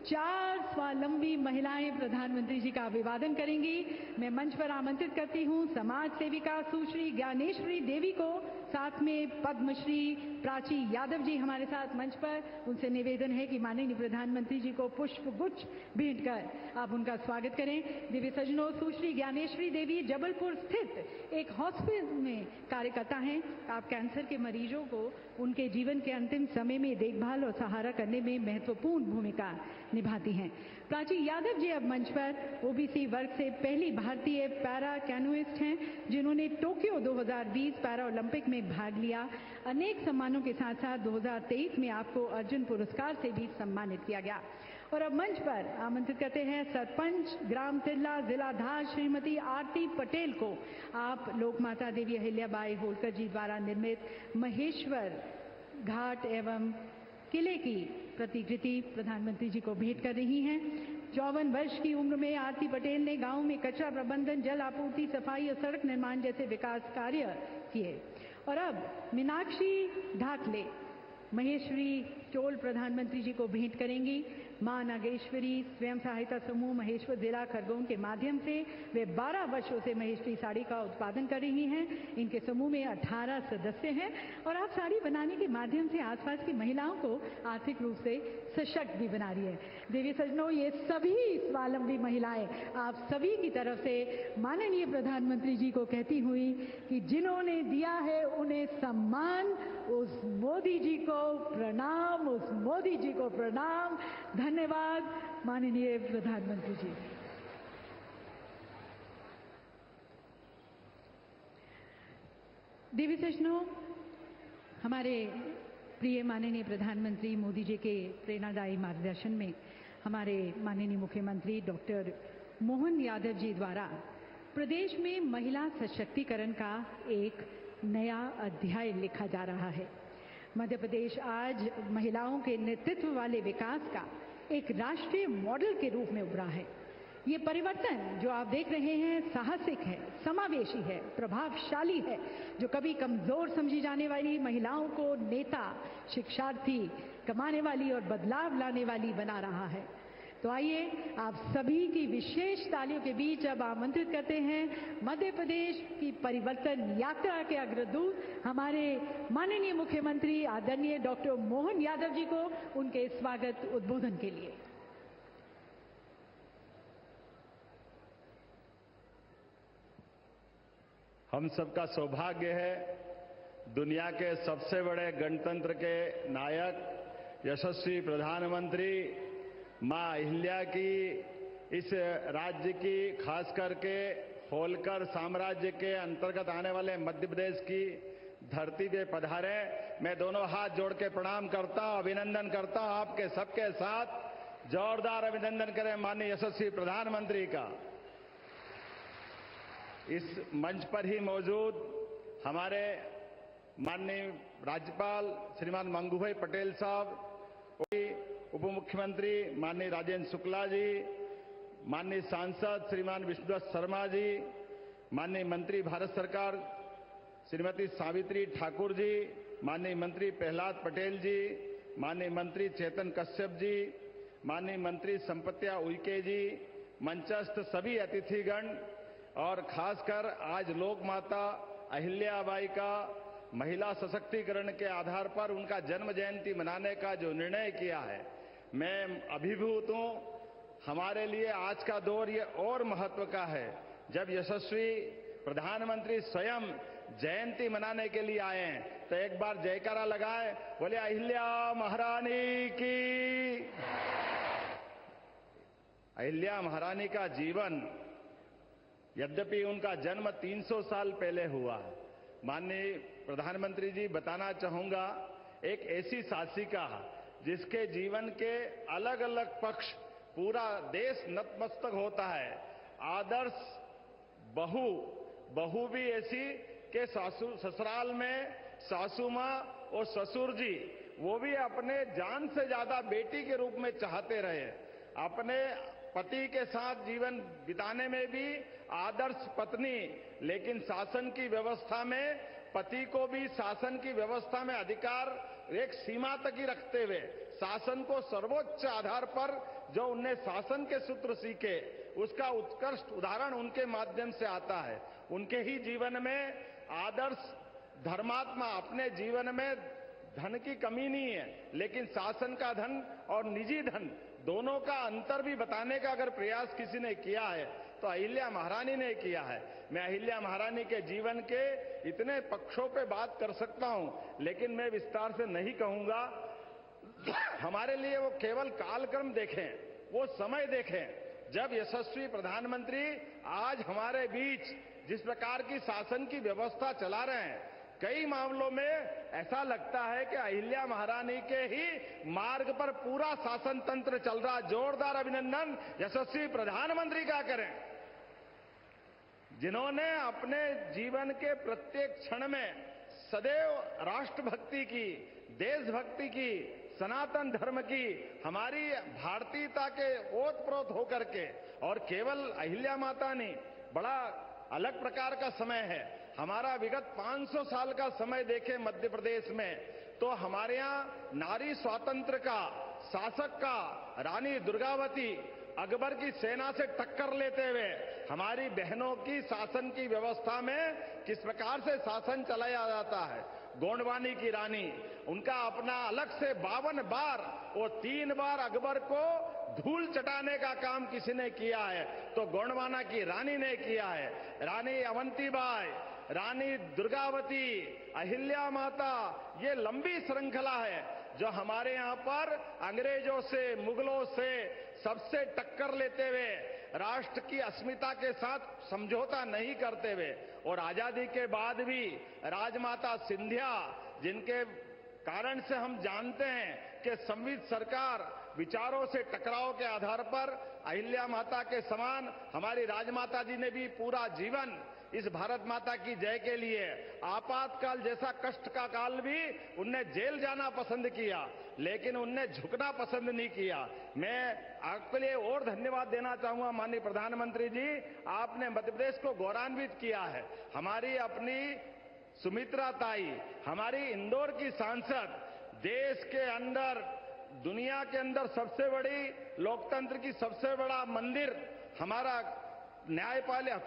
4 स्वावलंबी महिलाएं प्रधानमंत्री जी का अभिवादन करेंगी। मैं मंच पर आमंत्रित करती हूं समाज सेविका सुश्री ज्ञानेश्वरी देवी को, साथ में पद्मश्री प्राची यादव जी हमारे साथ मंच पर। उनसे निवेदन है कि माननीय प्रधानमंत्री जी को पुष्प गुच्छ भेंट कर आप उनका स्वागत करें। दिव्य सज्जनों, सुश्री ज्ञानेश्वरी देवी जबलपुर स्थित एक हॉस्पिटल में कार्यकर्ता हैं। आप कैंसर के मरीजों को उनके जीवन के अंतिम समय में देखभाल और सहारा करने में महत्वपूर्ण भूमिका निभाती हैं। प्राची यादव जी अब मंच पर ओबीसी वर्ग से पहली भारतीय पैरा कैनोइस्ट हैं, जिन्होंने टोक्यो 2020 पैरा ओलंपिक में भाग लिया। अनेक सम्मानों के साथ साथ 2023 में आपको अर्जुन पुरस्कार से भी सम्मानित किया गया। और अब मंच पर आमंत्रित करते हैं सरपंच ग्राम तिल्ला जिला धार श्रीमती आरती पटेल को। आप लोकमाता देवी अहिल्याबाई होलकर जी द्वारा निर्मित महेश्वर घाट एवं किले की प्रतिकृति प्रधानमंत्री जी को भेंट कर रही हैं। 54 वर्ष की उम्र में आरती पटेल ने गांव में कचरा प्रबंधन, जल आपूर्ति, सफाई और सड़क निर्माण जैसे विकास कार्य किए। और अब मीनाक्षी ढाकले महेश्वरी चोल प्रधानमंत्री जी को भेंट करेंगी। मां नागेश्वरी स्वयं सहायता समूह महेश्वर जिला खरगोन के माध्यम से वे 12 वर्षों से महेश्वरी साड़ी का उत्पादन कर रही हैं। इनके समूह में 18 सदस्य हैं और आप साड़ी बनाने के माध्यम से आसपास की महिलाओं को आर्थिक रूप से सशक्त भी बना रही है। देवी सज्जनों, ये सभी स्वावलंबी महिलाएं आप सभी की तरफ से माननीय प्रधानमंत्री जी को कहती हुई कि जिन्होंने दिया है उन्हें सम्मान, उस मोदी जी को प्रणाम, उस मोदी जी को प्रणाम। धन्यवाद माननीय प्रधानमंत्री जी। देवी सज्जनों, हमारे प्रिय माननीय प्रधानमंत्री मोदी जी के प्रेरणादायी मार्गदर्शन में हमारे माननीय मुख्यमंत्री डॉक्टर मोहन यादव जी द्वारा प्रदेश में महिला सशक्तिकरण का एक नया अध्याय लिखा जा रहा है। मध्य प्रदेश आज महिलाओं के नेतृत्व वाले विकास का एक राष्ट्रीय मॉडल के रूप में उभरा है। ये परिवर्तन जो आप देख रहे हैं साहसिक है, समावेशी है, प्रभावशाली है, जो कभी कमजोर समझी जाने वाली महिलाओं को नेता, शिक्षार्थी, कमाने वाली और बदलाव लाने वाली बना रहा है। तो आइए आप सभी की विशेष तालियों के बीच अब आमंत्रित करते हैं मध्य प्रदेश की परिवर्तन यात्रा के अग्रदूत हमारे माननीय मुख्यमंत्री आदरणीय डॉक्टर मोहन यादव जी को उनके स्वागत उद्बोधन के लिए। हम सबका सौभाग्य है दुनिया के सबसे बड़े गणतंत्र के नायक यशस्वी प्रधानमंत्री मां अहिल्या की इस राज्य की, खास करके होलकर साम्राज्य के अंतर्गत आने वाले मध्य प्रदेश की धरती पे पधारे। मैं दोनों हाथ जोड़ के प्रणाम करता हूं, अभिनंदन करता हूं। आपके सबके साथ जोरदार अभिनंदन करें माननीय यशस्वी प्रधानमंत्री का। इस मंच पर ही मौजूद हमारे माननीय राज्यपाल श्रीमान मंगूभाई पटेल साहब, उप मुख्यमंत्री माननीय राजेंद्र शुक्ला जी, माननीय सांसद श्रीमान विष्णुदत्त शर्मा जी, माननीय मंत्री भारत सरकार श्रीमती सावित्री ठाकुर जी, माननीय मंत्री प्रहलाद पटेल जी, माननीय मंत्री चेतन कश्यप जी, माननीय मंत्री संपत्या उइके जी, मंचस्थ सभी अतिथिगण और खासकर आज लोक माता अहिल्याबाई का महिला सशक्तिकरण के आधार पर उनका जन्म जयंती मनाने का जो निर्णय किया है, मैं अभिभूत हूं। हमारे लिए आज का दौर ये और महत्व का है जब यशस्वी प्रधानमंत्री स्वयं जयंती मनाने के लिए आए हैं। तो एक बार जयकारा लगाए, बोले अहिल्या महारानी की। अहिल्या महारानी का जीवन, यद्यपि उनका जन्म 300 साल पहले हुआ है, माननीय प्रधानमंत्री जी बताना चाहूंगा, एक ऐसी शासिका जिसके जीवन के अलग अलग पक्ष पूरा देश नतमस्तक होता है। आदर्श बहू भी ऐसी कि ससुराल में सासू मां और ससुर जी वो भी अपने जान से ज्यादा बेटी के रूप में चाहते रहे। अपने पति के साथ जीवन बिताने में भी आदर्श पत्नी, लेकिन शासन की व्यवस्था में पति को भी शासन की व्यवस्था में अधिकार एक सीमा तक ही रखते हुए शासन को सर्वोच्च आधार पर जो उनने शासन के सूत्र सीखे उसका उत्कृष्ट उदाहरण उनके माध्यम से आता है। उनके ही जीवन में आदर्श धर्मात्मा, अपने जीवन में धन की कमी नहीं है, लेकिन शासन का धन और निजी धन दोनों का अंतर भी बताने का अगर प्रयास किसी ने किया है तो अहिल्या महारानी ने किया है। मैं अहिल्या महारानी के जीवन के इतने पक्षों पे बात कर सकता हूं, लेकिन मैं विस्तार से नहीं कहूंगा। हमारे लिए वो केवल कालक्रम देखें, वो समय देखें जब यशस्वी प्रधानमंत्री आज हमारे बीच जिस प्रकार की शासन की व्यवस्था चला रहे हैं, कई मामलों में ऐसा लगता है कि अहिल्या महारानी के ही मार्ग पर पूरा शासन तंत्र चल रहा। जोरदार अभिनंदन यशस्वी प्रधानमंत्री का करें, जिन्होंने अपने जीवन के प्रत्येक क्षण में सदैव राष्ट्रभक्ति की, देशभक्ति की, सनातन धर्म की, हमारी भारतीयता के ओतप्रोत होकर के, और केवल अहिल्या माता नहीं, बड़ा अलग प्रकार का समय है। हमारा विगत 500 साल का समय देखें मध्य प्रदेश में तो हमारे यहाँ नारी स्वातंत्र का, शासक का, रानी दुर्गावती अकबर की सेना से टक्कर लेते हुए हमारी बहनों की शासन की व्यवस्था में किस प्रकार से शासन चलाया जाता है। गोंडवानी की रानी, उनका अपना अलग से 52 बार और 3 बार अकबर को धूल चटाने का काम किसी ने किया है तो गोंडवाना की रानी ने किया है। रानी अवंतीबाई, रानी दुर्गावती, अहिल्या माता, ये लंबी श्रृंखला है जो हमारे यहाँ पर अंग्रेजों से, मुगलों से सबसे टक्कर लेते हुए राष्ट्र की अस्मिता के साथ समझौता नहीं करते हुए, और आजादी के बाद भी राजमाता सिंधिया, जिनके कारण से हम जानते हैं कि संविध सरकार विचारों से टकराव के आधार पर अहिल्या माता के समान हमारी राजमाता जी ने भी पूरा जीवन इस भारत माता की जय के लिए, आपातकाल जैसा कष्ट का काल भी उनने जेल जाना पसंद किया, लेकिन उनने झुकना पसंद नहीं किया। मैं आपके लिए और धन्यवाद देना चाहूंगा माननीय प्रधानमंत्री जी, आपने मध्य प्रदेश को गौरवान्वित किया है। हमारी अपनी सुमित्रा ताई, हमारी इंदौर की सांसद, देश के अंदर, दुनिया के अंदर सबसे बड़ी लोकतंत्र की सबसे बड़ा मंदिर हमारा न्यायपालिका,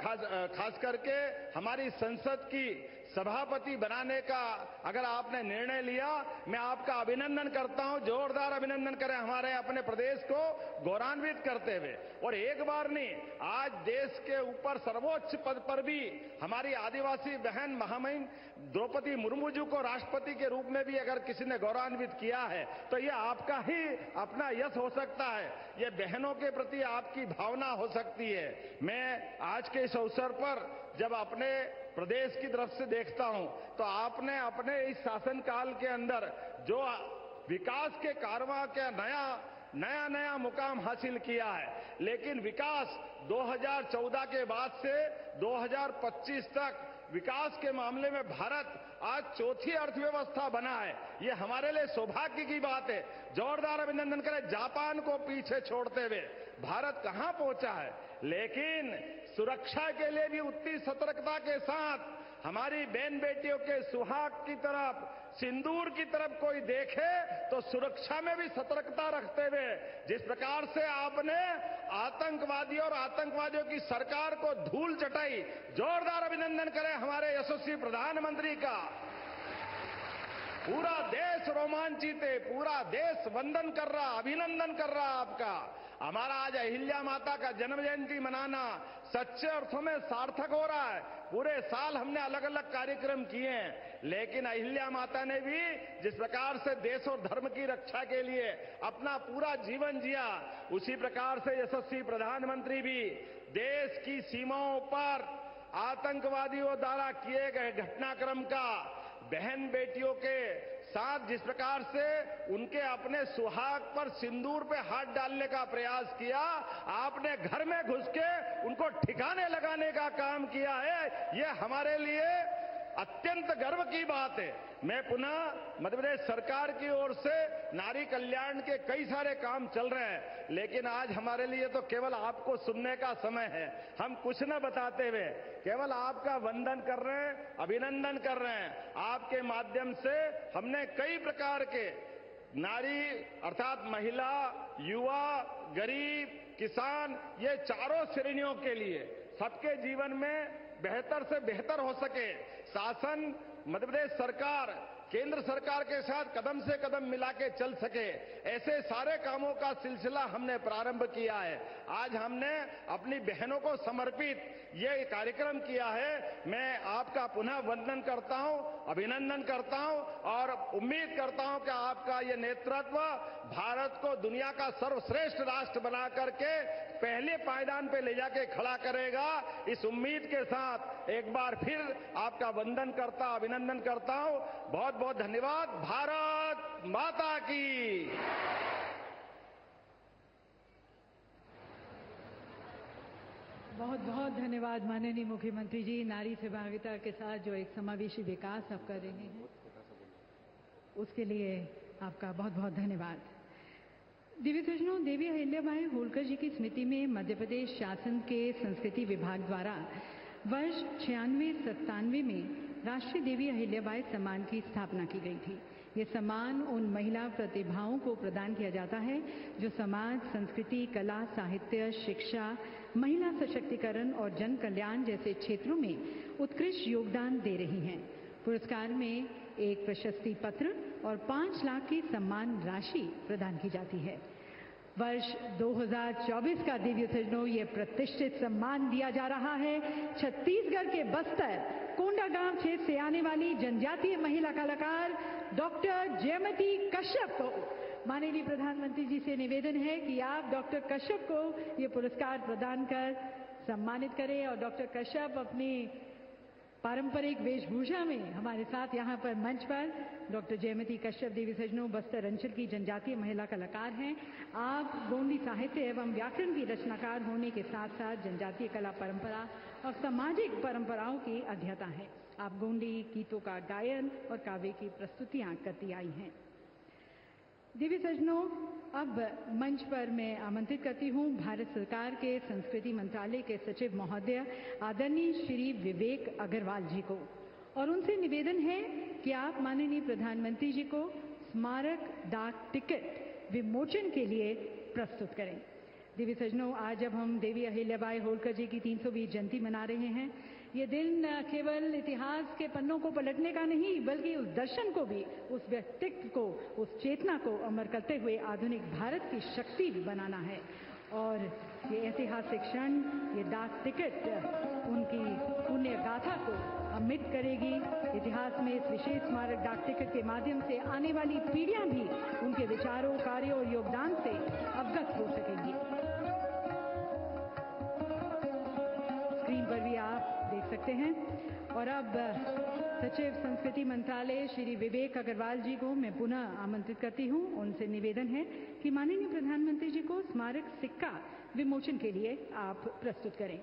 खास करके हमारी संसद की सभापति बनाने का अगर आपने निर्णय लिया, मैं आपका अभिनंदन करता हूं। जोरदार अभिनंदन करें हमारे अपने प्रदेश को गौरवान्वित करते हुए। और एक बार नहीं, आज देश के ऊपर सर्वोच्च पद पर भी हमारी आदिवासी बहन महामहिम द्रौपदी मुर्मू जी को राष्ट्रपति के रूप में भी अगर किसी ने गौरवान्वित किया है तो ये आपका ही अपना यश हो सकता है, ये बहनों के प्रति आपकी भावना हो सकती है। मैं आज के इस अवसर पर जब अपने प्रदेश की तरफ से देखता हूं तो आपने अपने इस शासनकाल के अंदर जो विकास के कारवां के नया मुकाम हासिल किया है, लेकिन विकास 2014 के बाद से 2025 तक विकास के मामले में भारत आज चौथी अर्थव्यवस्था बना है। ये हमारे लिए सौभाग्य की बात है। जोरदार अभिनंदन करें। जापान को पीछे छोड़ते हुए भारत कहां पहुंचा है, लेकिन सुरक्षा के लिए भी उतनी सतर्कता के साथ हमारी बहन बेटियों के सुहाग की तरफ, सिंदूर की तरफ कोई देखे तो सुरक्षा में भी सतर्कता रखते हुए जिस प्रकार से आपने आतंकवादियों और आतंकवादियों की सरकार को धूल चटाई, जोरदार अभिनंदन करें हमारे यशस्वी प्रधानमंत्री का। पूरा देश रोमांचित है, पूरा देश वंदन कर रहा, अभिनंदन कर रहा आपका। हमारा आज अहिल्या माता का जन्म जयंती मनाना सच्चे अर्थों में सार्थक हो रहा है। पूरे साल हमने अलग अलग कार्यक्रम किए हैं, लेकिन अहिल्या माता ने भी जिस प्रकार से देश और धर्म की रक्षा के लिए अपना पूरा जीवन जिया, उसी प्रकार से यशस्वी प्रधानमंत्री भी देश की सीमाओं पर आतंकवादियों द्वारा किए गए घटनाक्रम का बहन बेटियों के साथ जिस प्रकार से उनके अपने सुहाग पर सिंदूर पे हाथ डालने का प्रयास किया, आपने घर में घुस के उनको ठिकाने लगाने का काम किया है। ये हमारे लिए अत्यंत गर्व की बात है। मैं पुनः मध्य प्रदेश सरकार की ओर से नारी कल्याण के कई सारे काम चल रहे हैं, लेकिन आज हमारे लिए तो केवल आपको सुनने का समय है। हम कुछ न बताते हुए केवल आपका वंदन कर रहे हैं, अभिनंदन कर रहे हैं। आपके माध्यम से हमने कई प्रकार के नारी अर्थात महिला, युवा, गरीब, किसान, ये चारों श्रेणियों के लिए सबके जीवन में बेहतर से बेहतर हो सके, शासन मध्य प्रदेश सरकार केंद्र सरकार के साथ कदम से कदम मिला के चल सके, ऐसे सारे कामों का सिलसिला हमने प्रारंभ किया है। आज हमने अपनी बहनों को समर्पित ये कार्यक्रम किया है। मैं आपका पुनः वंदन करता हूं, अभिनंदन करता हूं और उम्मीद करता हूं कि आपका ये नेतृत्व भारत को दुनिया का सर्वश्रेष्ठ राष्ट्र बना करके पहले पायदान पे ले जाके खड़ा करेगा। इस उम्मीद के साथ एक बार फिर आपका वंदन करता, अभिनंदन करता हूं। बहुत बहुत धन्यवाद। भारत माता की। बहुत बहुत धन्यवाद माननीय मुख्यमंत्री जी। नारी सहभागिता के साथ जो एक समावेशी विकास आप कर रहे हैं, उसके लिए आपका बहुत बहुत धन्यवाद। दिव्य सज्जनों, देवी अहिल्याबाई होलकर जी की स्मृति में मध्य प्रदेश शासन के संस्कृति विभाग द्वारा वर्ष 96-97 में राष्ट्रीय देवी अहिल्याबाई सम्मान की स्थापना की गई थी। ये सम्मान उन महिला प्रतिभाओं को प्रदान किया जाता है जो समाज, संस्कृति, कला, साहित्य, शिक्षा, महिला सशक्तिकरण और जन कल्याण जैसे क्षेत्रों में उत्कृष्ट योगदान दे रही हैं। पुरस्कार में एक प्रशस्ति पत्र और 5 लाख की सम्मान राशि प्रदान की जाती है। वर्ष 2024 का दिव्य सज्जनों ये प्रतिष्ठित सम्मान दिया जा रहा है छत्तीसगढ़ के बस्तर कोंडागांव क्षेत्र से आने वाली जनजातीय महिला कलाकार डॉक्टर जयमती कश्यप को। माननीय प्रधानमंत्री जी से निवेदन है कि आप डॉक्टर कश्यप को ये पुरस्कार प्रदान कर सम्मानित करें और डॉक्टर कश्यप अपनी पारंपरिक वेशभूषा में हमारे साथ यहाँ पर मंच पर डॉक्टर जयमती कश्यप देवी सज्जनों बस्तर अंचल की जनजातीय महिला कलाकार हैं। आप गोंडी साहित्य एवं व्याकरण की रचनाकार होने के साथ साथ जनजातीय कला परंपरा और सामाजिक परंपराओं की अध्येता हैं। आप गोंडी गीतों का गायन और काव्य की प्रस्तुतियां करती आई हैं। दिव्य सज्जनों, अब मंच पर मैं आमंत्रित करती हूं भारत सरकार के संस्कृति मंत्रालय के सचिव महोदय आदरणीय श्री विवेक अग्रवाल जी को, और उनसे निवेदन है कि आप माननीय प्रधानमंत्री जी को स्मारक डाक टिकट विमोचन के लिए प्रस्तुत करें। दिव्य सज्जनों, आज जब हम देवी अहिल्याबाई होलकर जी की 320 जयंती मना रहे हैं, ये दिन केवल इतिहास के पन्नों को पलटने का नहीं बल्कि उस दर्शन को भी, उस व्यक्तित्व को, उस चेतना को अमर करते हुए आधुनिक भारत की शक्ति भी बनाना है। और ये ऐतिहासिक क्षण, ये डाक टिकट उनकी पुण्य गाथा को अमिट करेगी। इतिहास में इस विशेष स्मारक डाक टिकट के माध्यम से आने वाली पीढ़ियां भी उनके विचारों, कार्यों और योगदान से अवगत हो सकेंगी। स्क्रीन पर भी आप देख सकते हैं। और अब सचिव संस्कृति मंत्रालय श्री विवेक अग्रवाल जी को मैं पुनः आमंत्रित करती हूं। उनसे निवेदन है कि माननीय प्रधानमंत्री जी को स्मारक सिक्का विमोचन के लिए आप प्रस्तुत करें।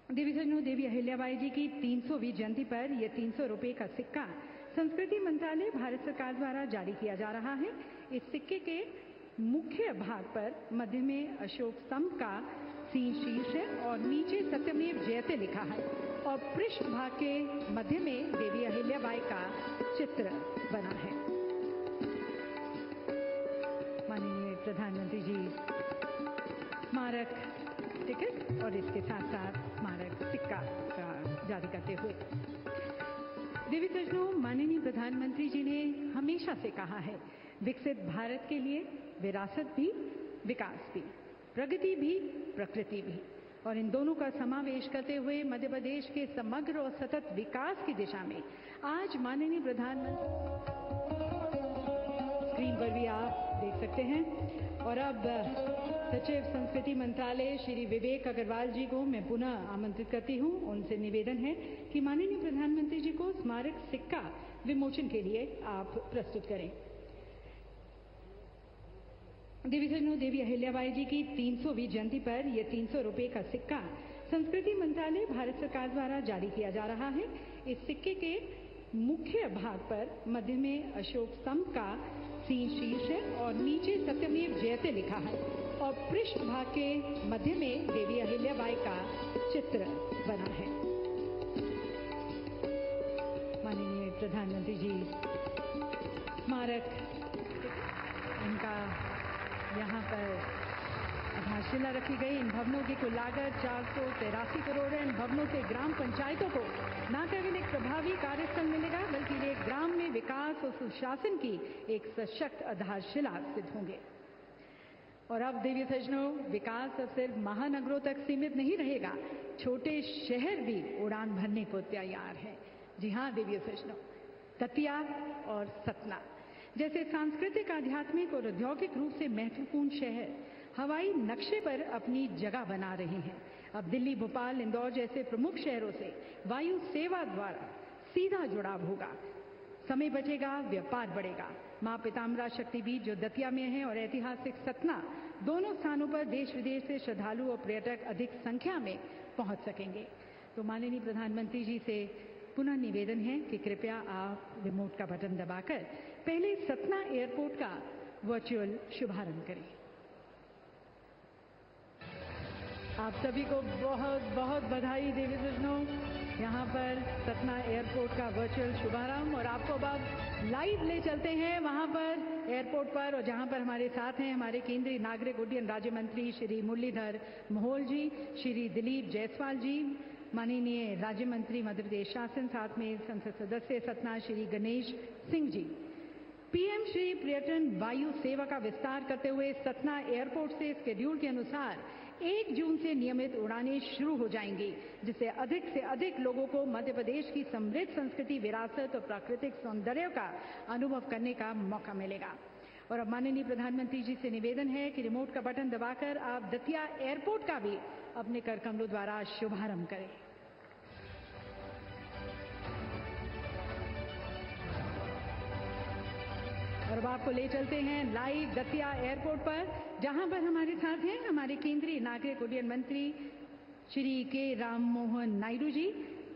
देवी सज्जनों, देवी अहिल्याबाई जी की 300वीं जयंती पर यह 300 रुपए का सिक्का संस्कृति मंत्रालय भारत सरकार द्वारा जारी किया जा रहा है। इस सिक्के के मुख्य भाग पर मध्य में अशोक स्तंभ का शीर्ष है और नीचे सत्यमेव जयते लिखा है और पृष्ठ भाग के मध्य में देवी अहिल्याबाई का चित्र बना है। माननीय प्रधानमंत्री जी स्मारक टिकट और इसके साथ साथ स्मारक सिक्का का जारी करते हुए। देवी सज्जनों, हमेशा से कहा है, विकसित भारत के लिए विरासत भी, विकास भी, प्रगति भी, प्रकृति भी, और इन दोनों का समावेश करते हुए मध्य प्रदेश के समग्र और सतत विकास की दिशा में आज माननीय प्रधानमंत्री, स्क्रीन पर भी आप देख सकते हैं। और अब सचिव संस्कृति मंत्रालय श्री विवेक अग्रवाल जी को मैं पुनः आमंत्रित करती हूं। उनसे निवेदन है कि माननीय प्रधानमंत्री जी को स्मारक सिक्का विमोचन के लिए आप प्रस्तुत करें। देवी अहिल्याबाई जी की 300वीं जयंती पर यह 300 रुपए का सिक्का संस्कृति मंत्रालय भारत सरकार द्वारा जारी किया जा रहा है। इस सिक्के के मुख्य भाग पर मध्य में अशोक स्तंभ का शीर्ष है और नीचे सत्यमेव जयते लिखा है और पृष्ठ भाग के मध्य में देवी अहिल्याबाई का चित्र बना है। माननीय प्रधानमंत्री जी स्मारक इनका यहाँ पर आधारशिला रखी गई। इन भवनों की कुल लागत 483 करोड़ है। इन भवनों से ग्राम पंचायतों को न केवल एक प्रभावी कार्यस्थल मिलेगा बल्कि वे ग्राम में विकास और सुशासन की एक सशक्त आधारशिला सिद्ध होंगे। और अब देवी सज्जनों, विकास अब सिर्फ महानगरों तक सीमित नहीं रहेगा, छोटे शहर भी उड़ान भरने को तैयार है। जी हाँ देवी सज्जनों, दतिया और सतना जैसे सांस्कृतिक, आध्यात्मिक और औद्योगिक रूप से महत्वपूर्ण शहर हवाई नक्शे पर अपनी जगह बना रहे हैं। अब दिल्ली, भोपाल, इंदौर जैसे प्रमुख शहरों से वायु सेवा द्वारा सीधा जुड़ाव होगा, समय बचेगा, व्यापार बढ़ेगा। मां पीताम्बरा शक्तिपीठ जो दतिया में है और ऐतिहासिक सतना, दोनों स्थानों पर देश विदेश से श्रद्धालु और पर्यटक अधिक संख्या में पहुंच सकेंगे। तो माननीय प्रधानमंत्री जी से पुनः निवेदन है कि कृपया आप रिमोट का बटन दबाकर पहले सतना एयरपोर्ट का वर्चुअल शुभारंभ करें। आप सभी को बहुत बहुत बधाई देवी सज्जनों, यहाँ पर सतना एयरपोर्ट का वर्चुअल शुभारंभ। और आपको अब लाइव ले चलते हैं वहाँ पर एयरपोर्ट पर, और जहाँ पर हमारे साथ हैं हमारे केंद्रीय नागरिक उड्डयन राज्य मंत्री श्री मुरलीधर मोहोल जी, श्री दिलीप जायसवाल जी, माननीय राज्य मंत्री मध्य प्रदेश शासन, साथ में संसद सदस्य सतना श्री गणेश सिंह जी। पीएम श्री पर्यटन वायु सेवा का विस्तार करते हुए सतना एयरपोर्ट से शेड्यूल के अनुसार 1 जून से नियमित उड़ानें शुरू हो जाएंगी, जिससे अधिक से अधिक लोगों को मध्य प्रदेश की समृद्ध संस्कृति, विरासत और प्राकृतिक सौंदर्य का अनुभव करने का मौका मिलेगा। और अब माननीय प्रधानमंत्री जी से निवेदन है कि रिमोट का बटन दबाकर आप दतिया एयरपोर्ट का भी अपने कर कमलों द्वारा शुभारंभ करें। और अब आपको ले चलते हैं लाइव दतिया एयरपोर्ट पर, जहां पर हमारे साथ हैं हमारे केंद्रीय नागरिक उड्डयन मंत्री श्री के राम मोहन नायडू जी,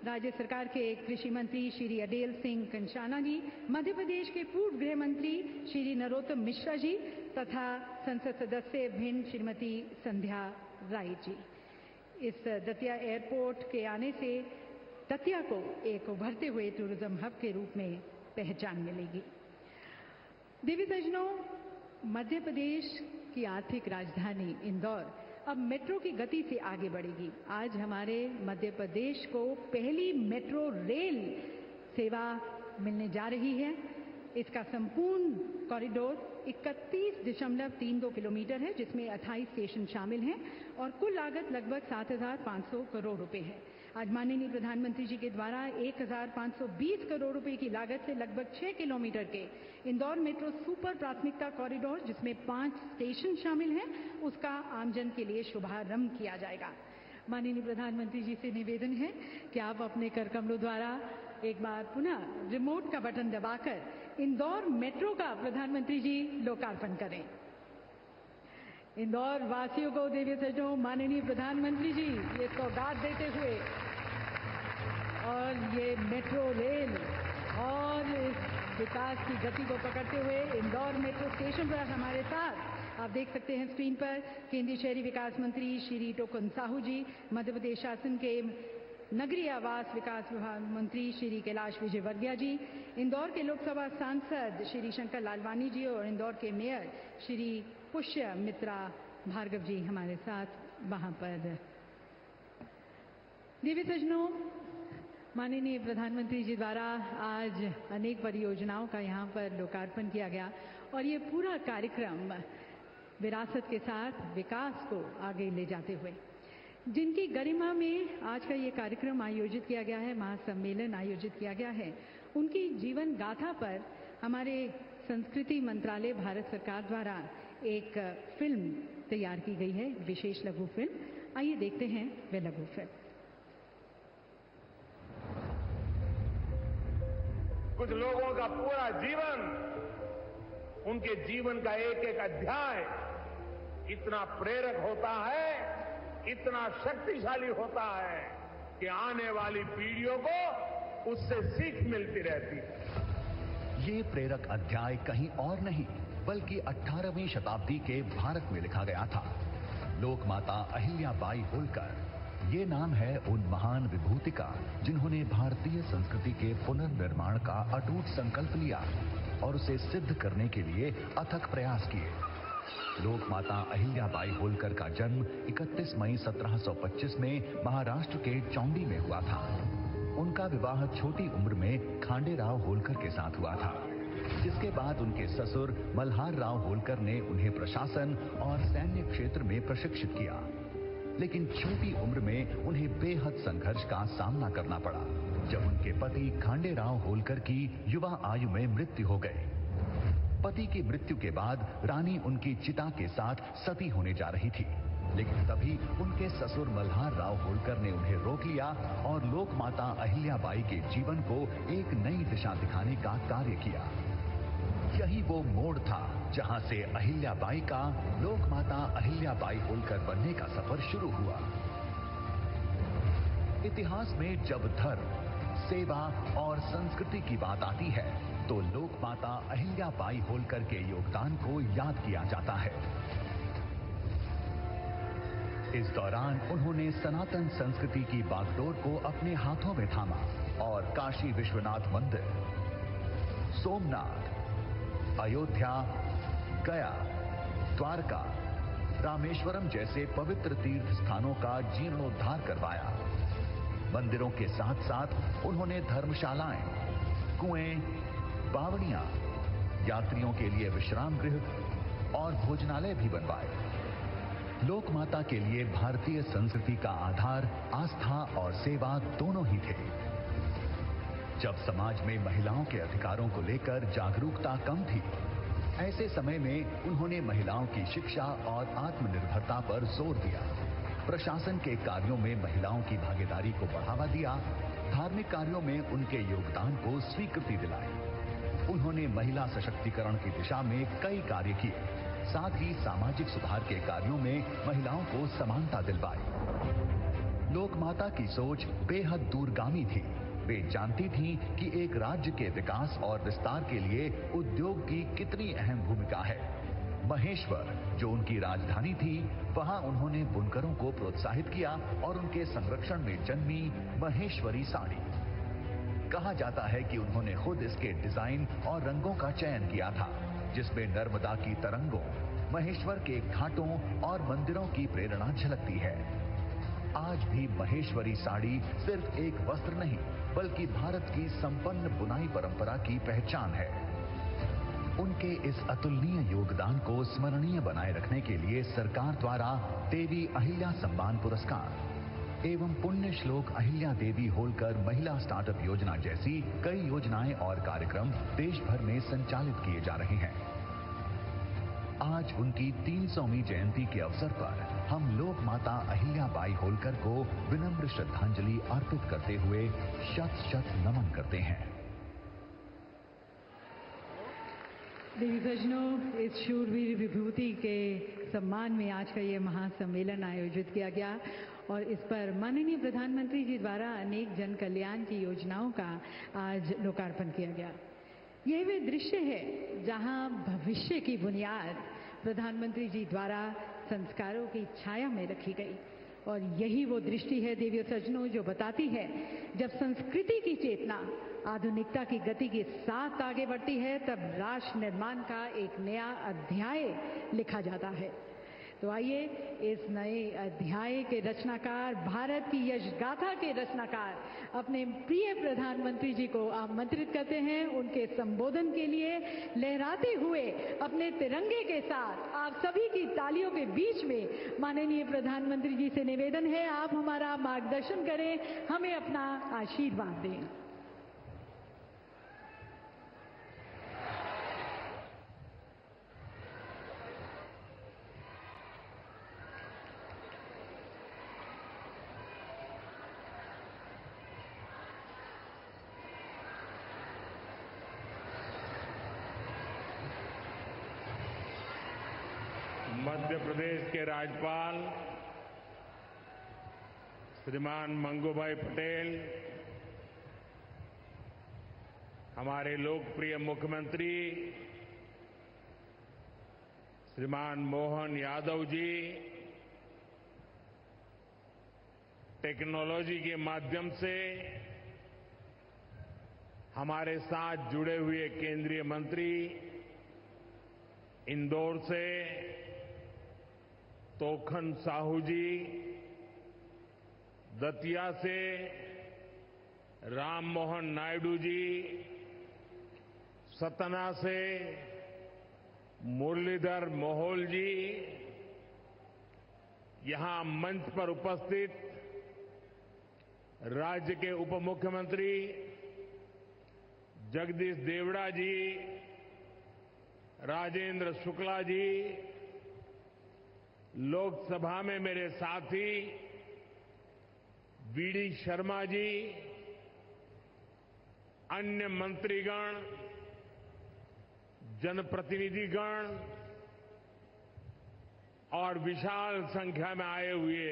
राज्य सरकार के कृषि मंत्री श्री अडेल सिंह कंषाना जी, मध्य प्रदेश के पूर्व गृह मंत्री श्री नरोत्तम मिश्रा जी तथा संसद सदस्य भिंड श्रीमती संध्या राय जी। इस दतिया एयरपोर्ट के आने से दतिया को एक उभरते हुए टूरिज्म हब के रूप में पहचान मिलेगी। देवी सज्जनों, मध्य प्रदेश की आर्थिक राजधानी इंदौर अब मेट्रो की गति से आगे बढ़ेगी। आज हमारे मध्य प्रदेश को पहली मेट्रो रेल सेवा मिलने जा रही है। इसका संपूर्ण कॉरिडोर 31.32 किलोमीटर है, जिसमें 28 स्टेशन शामिल हैं और कुल लागत लगभग 7,500 करोड़ रुपए है। आज माननीय प्रधानमंत्री जी के द्वारा 1,520 करोड़ रुपए की लागत से लगभग 6 किलोमीटर के इंदौर मेट्रो सुपर प्राथमिकता कॉरिडोर, जिसमें 5 स्टेशन शामिल हैं, उसका आमजन के लिए शुभारंभ किया जाएगा। माननीय प्रधानमंत्री जी से निवेदन है कि आप अपने कर कमलों द्वारा एक बार पुनः रिमोट का बटन दबाकर इंदौर मेट्रो का प्रधानमंत्री जी लोकार्पण करें। इंदौर वासियों को देवी सज्जनों, माननीय प्रधानमंत्री जी ये सौगात देते हुए और ये मेट्रो रेल और इस विकास की गति को पकड़ते हुए इंदौर मेट्रो स्टेशन पर हमारे साथ आप देख सकते हैं स्क्रीन पर केंद्रीय शहरी विकास मंत्री श्री टोकन साहू जी, मध्य प्रदेश शासन के नगरीय आवास विकास विभाग मंत्री श्री कैलाश विजयवर्गीय जी, इंदौर के लोकसभा सांसद श्री शंकर लालवानी जी और इंदौर के मेयर श्री पुष्य मित्रा भार्गव जी हमारे साथ वहां पर। देवी सज्जनों, माननीय प्रधानमंत्री जी द्वारा आज अनेक परियोजनाओं का यहाँ पर लोकार्पण किया गया और ये पूरा कार्यक्रम विरासत के साथ विकास को आगे ले जाते हुए जिनकी गरिमा में आज का ये कार्यक्रम आयोजित किया गया है, महासम्मेलन आयोजित किया गया है, उनकी जीवन गाथा पर हमारे संस्कृति मंत्रालय भारत सरकार द्वारा एक फिल्म तैयार की गई है, विशेष लघु फिल्म। आइए देखते हैं वह लघु फिल्म। कुछ लोगों का पूरा जीवन, उनके जीवन का एक एक अध्याय इतना प्रेरक होता है, इतना शक्तिशाली होता है कि आने वाली पीढ़ियों को उससे सीख मिलती रहती है। ये प्रेरक अध्याय कहीं और नहीं बल्कि 18वीं शताब्दी के भारत में लिखा गया था। लोकमाता अहिल्याबाई होलकर, ये नाम है उन महान विभूति का जिन्होंने भारतीय संस्कृति के पुनर्निर्माण का अटूट संकल्प लिया और उसे सिद्ध करने के लिए अथक प्रयास किए। लोकमाता अहिल्याबाई होलकर का जन्म 31 मई 1725 में महाराष्ट्र के चौंडी में हुआ था। उनका विवाह छोटी उम्र में खांडेराव होलकर के साथ हुआ था, जिसके बाद उनके ससुर मल्हार राव होलकर ने उन्हें प्रशासन और सैन्य क्षेत्र में प्रशिक्षित किया। लेकिन छोटी उम्र में उन्हें बेहद संघर्ष का सामना करना पड़ा जब उनके पति खांडेराव होलकर की युवा आयु में मृत्यु हो गई। पति की मृत्यु के बाद रानी उनकी चिता के साथ सती होने जा रही थी, लेकिन तभी उनके ससुर मल्हार राव होलकर ने उन्हें रोक लिया और लोकमाता अहिल्याबाई के जीवन को एक नई दिशा दिखाने का कार्य किया। यही वो मोड़ था जहां से अहिल्याबाई का लोकमाता अहिल्याबाई होलकर बनने का सफर शुरू हुआ। इतिहास में जब धर्म, सेवा और संस्कृति की बात आती है तो लोकमाता अहिल्याबाई होलकर के योगदान को याद किया जाता है। इस दौरान उन्होंने सनातन संस्कृति की बागडोर को अपने हाथों में थामा और काशी विश्वनाथ मंदिर, सोमनाथ, अयोध्या, गया, द्वारका, रामेश्वरम जैसे पवित्र तीर्थ स्थानों का जीर्णोद्धार करवाया। मंदिरों के साथ साथ उन्होंने धर्मशालाएं, कुएं, बावड़ियां, यात्रियों के लिए विश्राम गृह और भोजनालय भी बनवाए। लोकमाता के लिए भारतीय संस्कृति का आधार आस्था और सेवा दोनों ही थे। जब समाज में महिलाओं के अधिकारों को लेकर जागरूकता कम थी, ऐसे समय में उन्होंने महिलाओं की शिक्षा और आत्मनिर्भरता पर जोर दिया। प्रशासन के कार्यों में महिलाओं की भागीदारी को बढ़ावा दिया, धार्मिक कार्यों में उनके योगदान को स्वीकृति दिलाई। उन्होंने महिला सशक्तिकरण की दिशा में कई कार्य किए, साथ ही सामाजिक सुधार के कार्यों में महिलाओं को समानता दिलवाई। लोकमाता की सोच बेहद दूरगामी थी। वे जानती थीं कि एक राज्य के विकास और विस्तार के लिए उद्योग की कितनी अहम भूमिका है। महेश्वर, जो उनकी राजधानी थी, वहां उन्होंने बुनकरों को प्रोत्साहित किया और उनके संरक्षण में जन्मी महेश्वरी साड़ी। कहा जाता है कि उन्होंने खुद इसके डिजाइन और रंगों का चयन किया था, जिसमें नर्मदा की तरंगों, महेश्वर के घाटों और मंदिरों की प्रेरणा झलकती है। आज भी महेश्वरी साड़ी सिर्फ एक वस्त्र नहीं, बल्कि भारत की संपन्न बुनाई परंपरा की पहचान है। उनके इस अतुलनीय योगदान को स्मरणीय बनाए रखने के लिए सरकार द्वारा देवी अहिल्या सम्मान पुरस्कार एवं पुण्य श्लोक अहिल्या देवी होलकर महिला स्टार्टअप योजना जैसी कई योजनाएं और कार्यक्रम देश भर में संचालित किए जा रहे हैं। आज उनकी 300वीं जयंती के अवसर पर हम लोक माता अहिल्याबाई होलकर को विनम्र श्रद्धांजलि अर्पित करते हुए शत शत नमन करते हैं। देवी सज्जनों, इस शूरवीर विभूति के सम्मान में आज का ये महासम्मेलन आयोजित किया गया और इस पर माननीय प्रधानमंत्री जी द्वारा अनेक जन कल्याण की योजनाओं का आज लोकार्पण किया गया। यह वे दृश्य है जहां भविष्य की बुनियाद प्रधानमंत्री जी द्वारा संस्कारों की छाया में रखी गई और यही वो दृष्टि है देवी और सज्जनों जो बताती है जब संस्कृति की चेतना आधुनिकता की गति के साथ आगे बढ़ती है तब राष्ट्र निर्माण का एक नया अध्याय लिखा जाता है। तो आइए इस नए अध्याय के रचनाकार, भारत की यश गाथा के रचनाकार अपने प्रिय प्रधानमंत्री जी को आमंत्रित करते हैं। उनके संबोधन के लिए लहराते हुए अपने तिरंगे के साथ आप सभी की तालियों के बीच में माननीय प्रधानमंत्री जी से निवेदन है, आप हमारा मार्गदर्शन करें, हमें अपना आशीर्वाद दें। मध्य प्रदेश के राज्यपाल श्रीमान मंगूभाई पटेल, हमारे लोकप्रिय मुख्यमंत्री श्रीमान मोहन यादव जी, टेक्नोलॉजी के माध्यम से हमारे साथ जुड़े हुए केंद्रीय मंत्री, इंदौर से तोखन साहू जी, दतिया से राम मोहन नायडू जी, सतना से मुरलीधर मोहोल जी, यहां मंच पर उपस्थित राज्य के उप मुख्यमंत्री जगदीश देवड़ा जी, राजेंद्र शुक्ला जी, लोकसभा में मेरे साथी वीडी शर्मा जी, अन्य मंत्रीगण, जनप्रतिनिधिगण और विशाल संख्या में आए हुए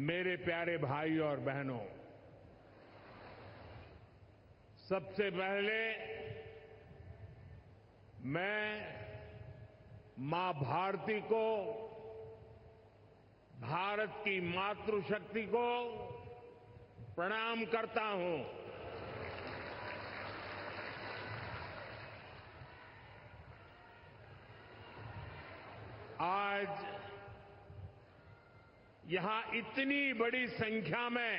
मेरे प्यारे भाई और बहनों, सबसे पहले मैं मां भारती को, भारत की मातृशक्ति को प्रणाम करता हूं। आज यहां इतनी बड़ी संख्या में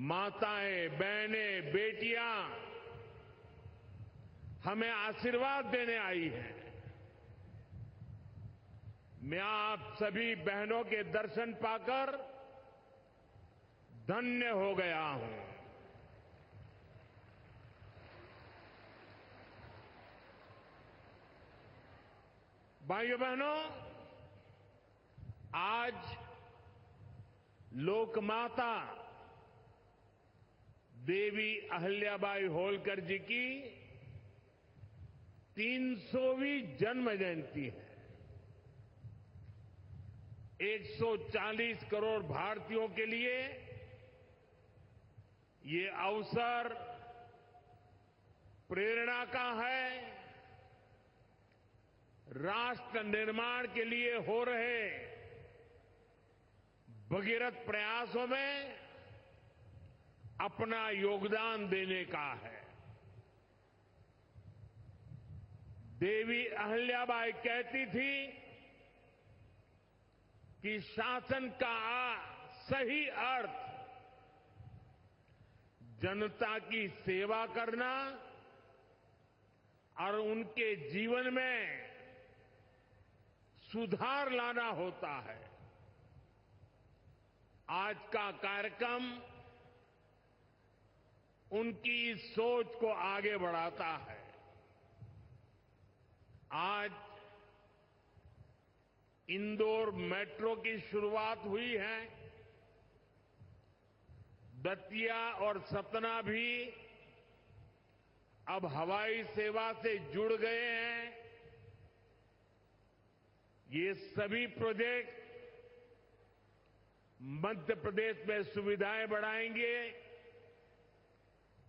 माताएं, बहनें, बेटियां हमें आशीर्वाद देने आई हैं। मैं आप सभी बहनों के दर्शन पाकर धन्य हो गया हूं। भाइयों बहनों, आज लोकमाता देवी अहिल्याबाई होलकर जी की 300वीं जन्म जयंती है। 140 करोड़ भारतीयों के लिए ये अवसर प्रेरणा का है। राष्ट्र निर्माण के लिए हो रहे भगीरथ प्रयासों में अपना योगदान देने का है। देवी अहिल्याबाई कहती थी कि शासन का सही अर्थ जनता की सेवा करना और उनके जीवन में सुधार लाना होता है। आज का कार्यक्रम उनकी इस सोच को आगे बढ़ाता है। आज इंदौर मेट्रो की शुरुआत हुई है। दतिया और सतना भी अब हवाई सेवा से जुड़ गए हैं। ये सभी प्रोजेक्ट मध्य प्रदेश में सुविधाएं बढ़ाएंगे,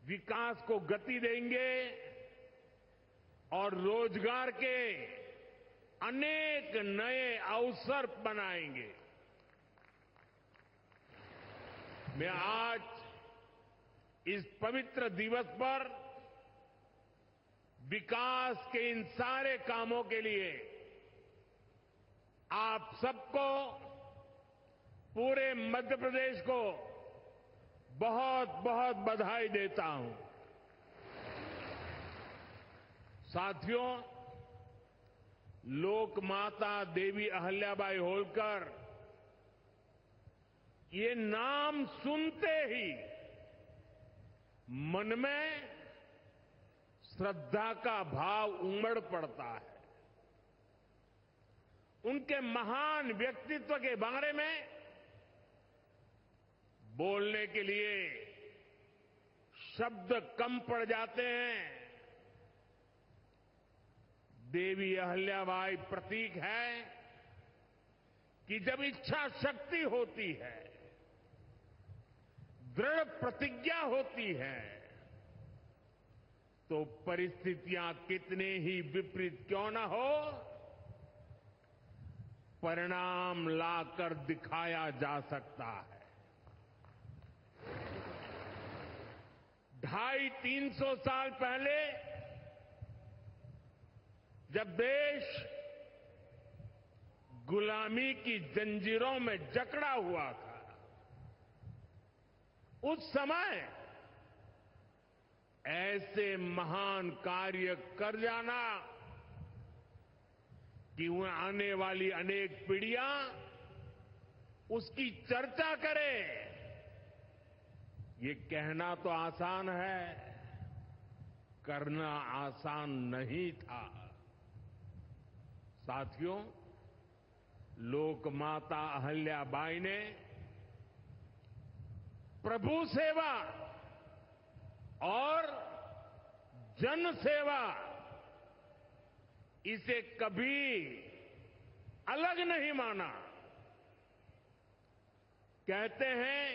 विकास को गति देंगे और रोजगार के अनेक नए अवसर बनाएंगे। मैं आज इस पवित्र दिवस पर विकास के इन सारे कामों के लिए आप सबको, पूरे मध्य प्रदेश को बहुत बहुत बधाई देता हूं। साथियों, लोकमाता देवी अहल्याबाई होलकर, ये नाम सुनते ही मन में श्रद्धा का भाव उमड़ पड़ता है। उनके महान व्यक्तित्व के बारे में बोलने के लिए शब्द कम पड़ जाते हैं। देवी अहल्याबाई प्रतीक है कि जब इच्छा शक्ति होती है, दृढ़ प्रतिज्ञा होती है, तो परिस्थितियां कितने ही विपरीत क्यों न हो, परिणाम लाकर दिखाया जा सकता है। 250-300 साल पहले जब देश गुलामी की जंजीरों में जकड़ा हुआ था, उस समय ऐसे महान कार्य कर जाना कि आने वाली अनेक पीढ़ियां उसकी चर्चा करें, ये कहना तो आसान है, करना आसान नहीं था। साथियों, लोकमाता अहल्याबाई ने प्रभु सेवा और जन सेवा, इसे कभी अलग नहीं माना। कहते हैं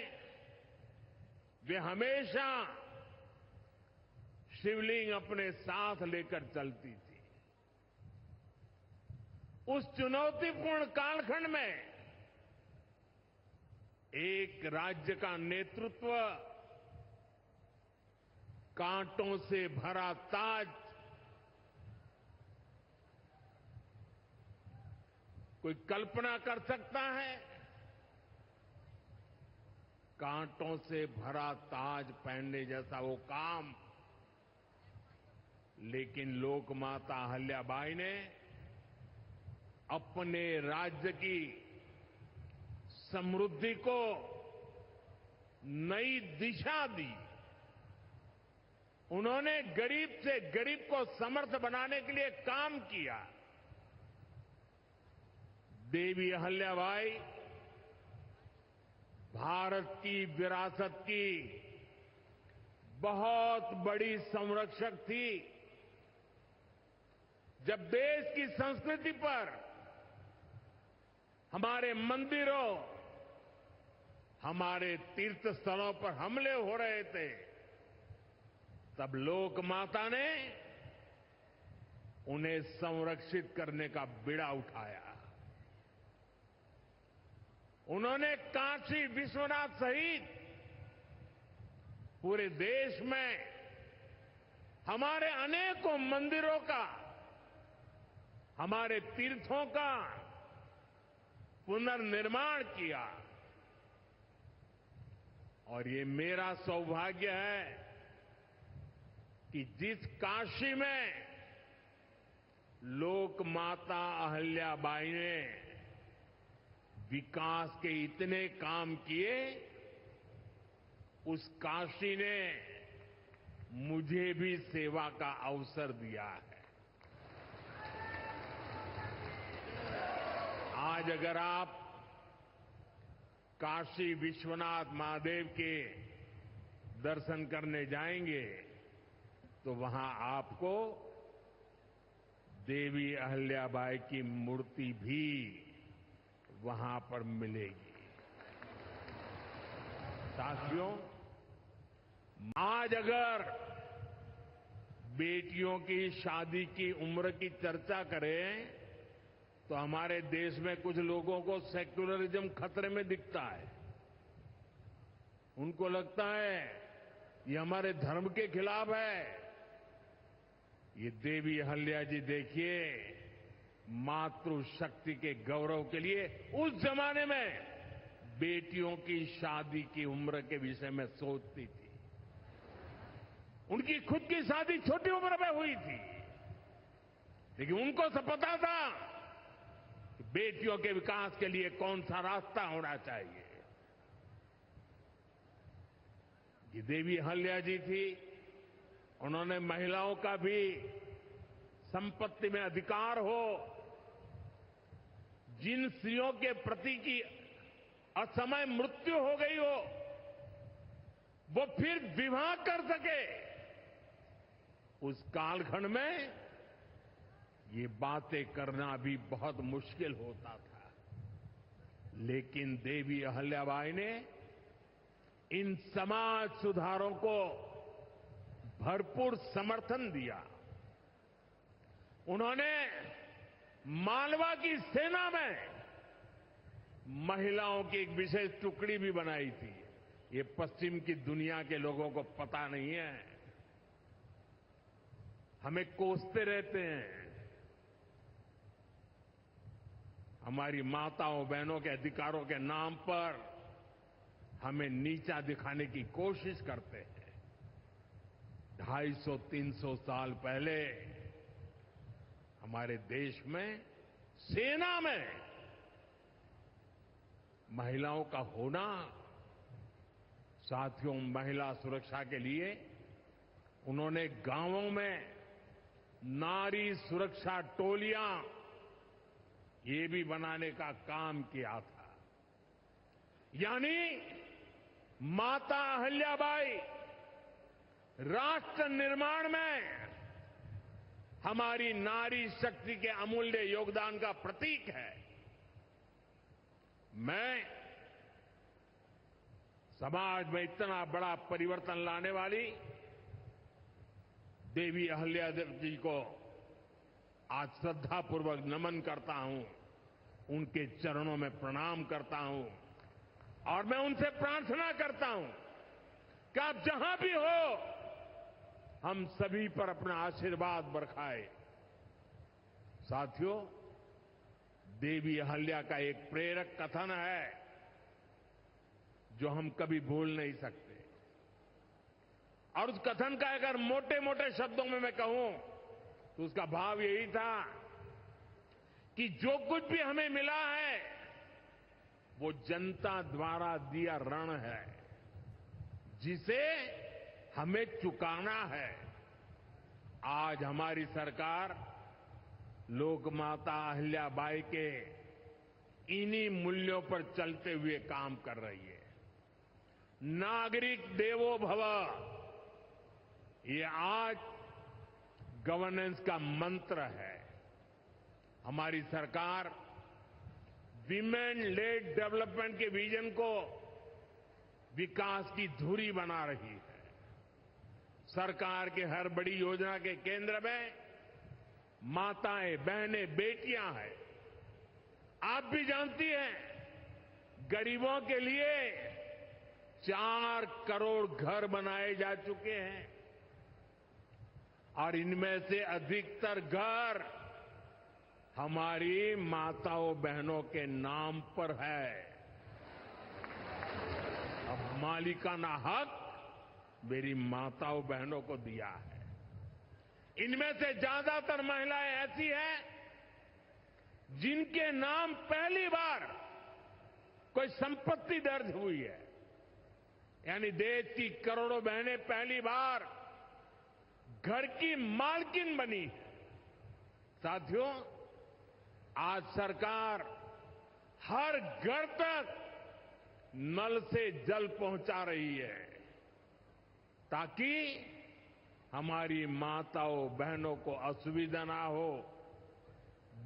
वे हमेशा शिवलिंग अपने साथ लेकर चलती थी। उस चुनौतीपूर्ण कालखंड में एक राज्य का नेतृत्व कांटों से भरा ताज कोई कल्पना कर सकता है? कांटों से भरा ताज पहनने जैसा वो काम, लेकिन लोकमाता अहल्याबाई ने अपने राज्य की समृद्धि को नई दिशा दी। उन्होंने गरीब से गरीब को समर्थ बनाने के लिए काम किया। देवी अहल्याबाई भारत की विरासत की बहुत बड़ी संरक्षक थी। जब देश की संस्कृति पर, हमारे मंदिरों, हमारे तीर्थ स्थलों पर हमले हो रहे थे, तब लोकमाता ने उन्हें संरक्षित करने का बीड़ा उठाया। उन्होंने काशी विश्वनाथ सहित पूरे देश में हमारे अनेकों मंदिरों का, हमारे तीर्थों का पुनर्निर्माण किया। और ये मेरा सौभाग्य है कि जिस काशी में लोकमाता अहल्याबाई ने विकास के इतने काम किए, उस काशी ने मुझे भी सेवा का अवसर दिया है। आज अगर आप काशी विश्वनाथ महादेव के दर्शन करने जाएंगे तो वहां आपको देवी अहल्याबाई की मूर्ति भी वहां पर मिलेगी। साथियों, आज अगर बेटियों की शादी की उम्र की चर्चा करें तो हमारे देश में कुछ लोगों को सेक्युलरिज्म खतरे में दिखता है। उनको लगता है ये हमारे धर्म के खिलाफ है, ये देवी अहल्या जी देखिए, मातृशक्ति के गौरव के लिए उस जमाने में बेटियों की शादी की उम्र के विषय में सोचती थी। उनकी खुद की शादी छोटी उम्र में हुई थी, लेकिन उनको सब पता था कि बेटियों के विकास के लिए कौन सा रास्ता होना चाहिए। ये देवी अहल्या जी थी, उन्होंने महिलाओं का भी संपत्ति में अधिकार हो, जिन स्त्रियों के प्रति की असमय मृत्यु हो गई हो, वो फिर विवाह कर सके। उस कालखंड में ये बातें करना भी बहुत मुश्किल होता था, लेकिन देवी अहल्याबाई ने इन समाज सुधारों को भरपूर समर्थन दिया। उन्होंने मालवा की सेना में महिलाओं की एक विशेष टुकड़ी भी बनाई थी। ये पश्चिम की दुनिया के लोगों को पता नहीं है, हमें कोसते रहते हैं। हमारी माताओं बहनों के अधिकारों के नाम पर हमें नीचा दिखाने की कोशिश करते हैं। 250-300 साल पहले हमारे देश में सेना में महिलाओं का होना, साथियों, महिला सुरक्षा के लिए उन्होंने गांवों में नारी सुरक्षा टोलियां ये भी बनाने का काम किया था। यानी माता अहल्याबाई राष्ट्र निर्माण में हमारी नारी शक्ति के अमूल्य योगदान का प्रतीक है। मैं समाज में इतना बड़ा परिवर्तन लाने वाली देवी अहल्या जी को आज श्रद्धापूर्वक नमन करता हूं, उनके चरणों में प्रणाम करता हूं और मैं उनसे प्रार्थना करता हूं कि आप जहां भी हो, हम सभी पर अपना आशीर्वाद बरसाए। साथियों, देवी अहल्या का एक प्रेरक कथन है जो हम कभी भूल नहीं सकते। और उस कथन का अगर मोटे मोटे शब्दों में मैं कहूं तो उसका भाव यही था कि जो कुछ भी हमें मिला है वो जनता द्वारा दिया ऋण है, जिसे हमें चुकाना है। आज हमारी सरकार लोकमाता अहल्याबाई के इन्हीं मूल्यों पर चलते हुए काम कर रही है। नागरिक देवो भव, ये आज गवर्नेंस का मंत्र है। हमारी सरकार विमेन लेड डेवलपमेंट के विजन को विकास की धुरी बना रही है। सरकार के हर बड़ी योजना के केंद्र में माताएं, बहनें, बेटियां हैं। आप भी जानती हैं, गरीबों के लिए 4 करोड़ घर बनाए जा चुके हैं और इनमें से अधिकतर घर हमारी माताओं बहनों के नाम पर है। अब मालिकाना हक मेरी माताओं बहनों को दिया है। इनमें से ज्यादातर महिलाएं ऐसी हैं जिनके नाम पहली बार कोई संपत्ति दर्ज हुई है। यानी देश की करोड़ों बहनें पहली बार घर की मालकिन बनी है। साथियों, आज सरकार हर घर तक नल से जल पहुंचा रही है ताकि हमारी माताओं बहनों को असुविधा ना हो,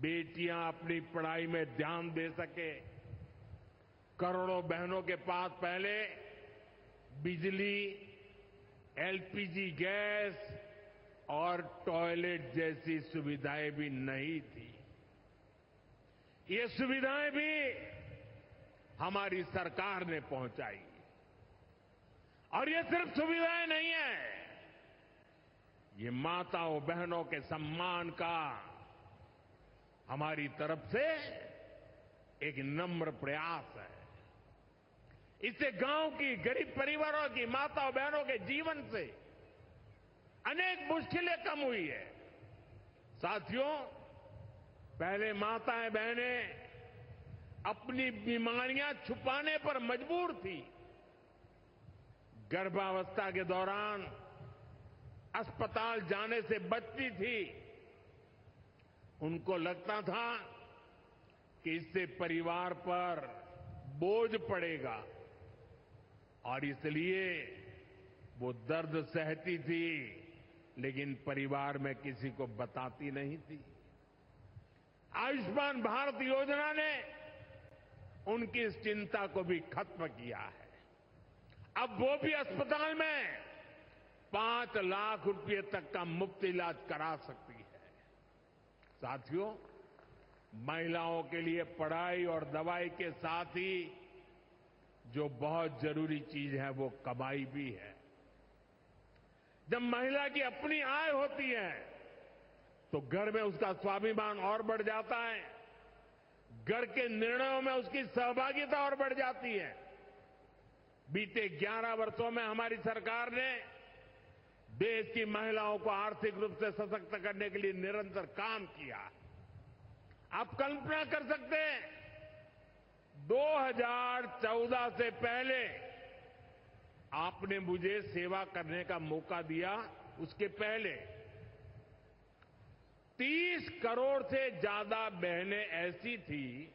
बेटियां अपनी पढ़ाई में ध्यान दे सके। करोड़ों बहनों के पास पहले बिजली, एलपीजी गैस और टॉयलेट जैसी सुविधाएं भी नहीं थी। ये सुविधाएं भी हमारी सरकार ने पहुंचाई। और ये सिर्फ सुविधाएं नहीं है, ये माताओं बहनों के सम्मान का हमारी तरफ से एक नम्र प्रयास है। इससे गांव की गरीब परिवारों की माताओं बहनों के जीवन से अनेक मुश्किलें कम हुई है। साथियों, पहले माताएं बहनें अपनी बीमारियां छुपाने पर मजबूर थी। गर्भावस्था के दौरान अस्पताल जाने से बचती थी। उनको लगता था कि इससे परिवार पर बोझ पड़ेगा और इसलिए वो दर्द सहती थी, लेकिन परिवार में किसी को बताती नहीं थी। आयुष्मान भारत योजना ने उनकी इस चिंता को भी खत्म किया है। अब वो भी अस्पताल में 5 लाख रुपए तक का मुफ्त इलाज करा सकती है। साथियों, महिलाओं के लिए पढ़ाई और दवाई के साथ ही जो बहुत जरूरी चीज है वो कमाई भी है। जब महिला की अपनी आय होती है तो घर में उसका स्वाभिमान और बढ़ जाता है, घर के निर्णयों में उसकी सहभागिता और बढ़ जाती है। बीते 11 वर्षों में हमारी सरकार ने देश की महिलाओं को आर्थिक रूप से सशक्त करने के लिए निरंतर काम किया। आप कल्पना कर सकते हैं, 2014 से पहले आपने मुझे सेवा करने का मौका दिया, उसके पहले 30 करोड़ से ज्यादा बहनें ऐसी थी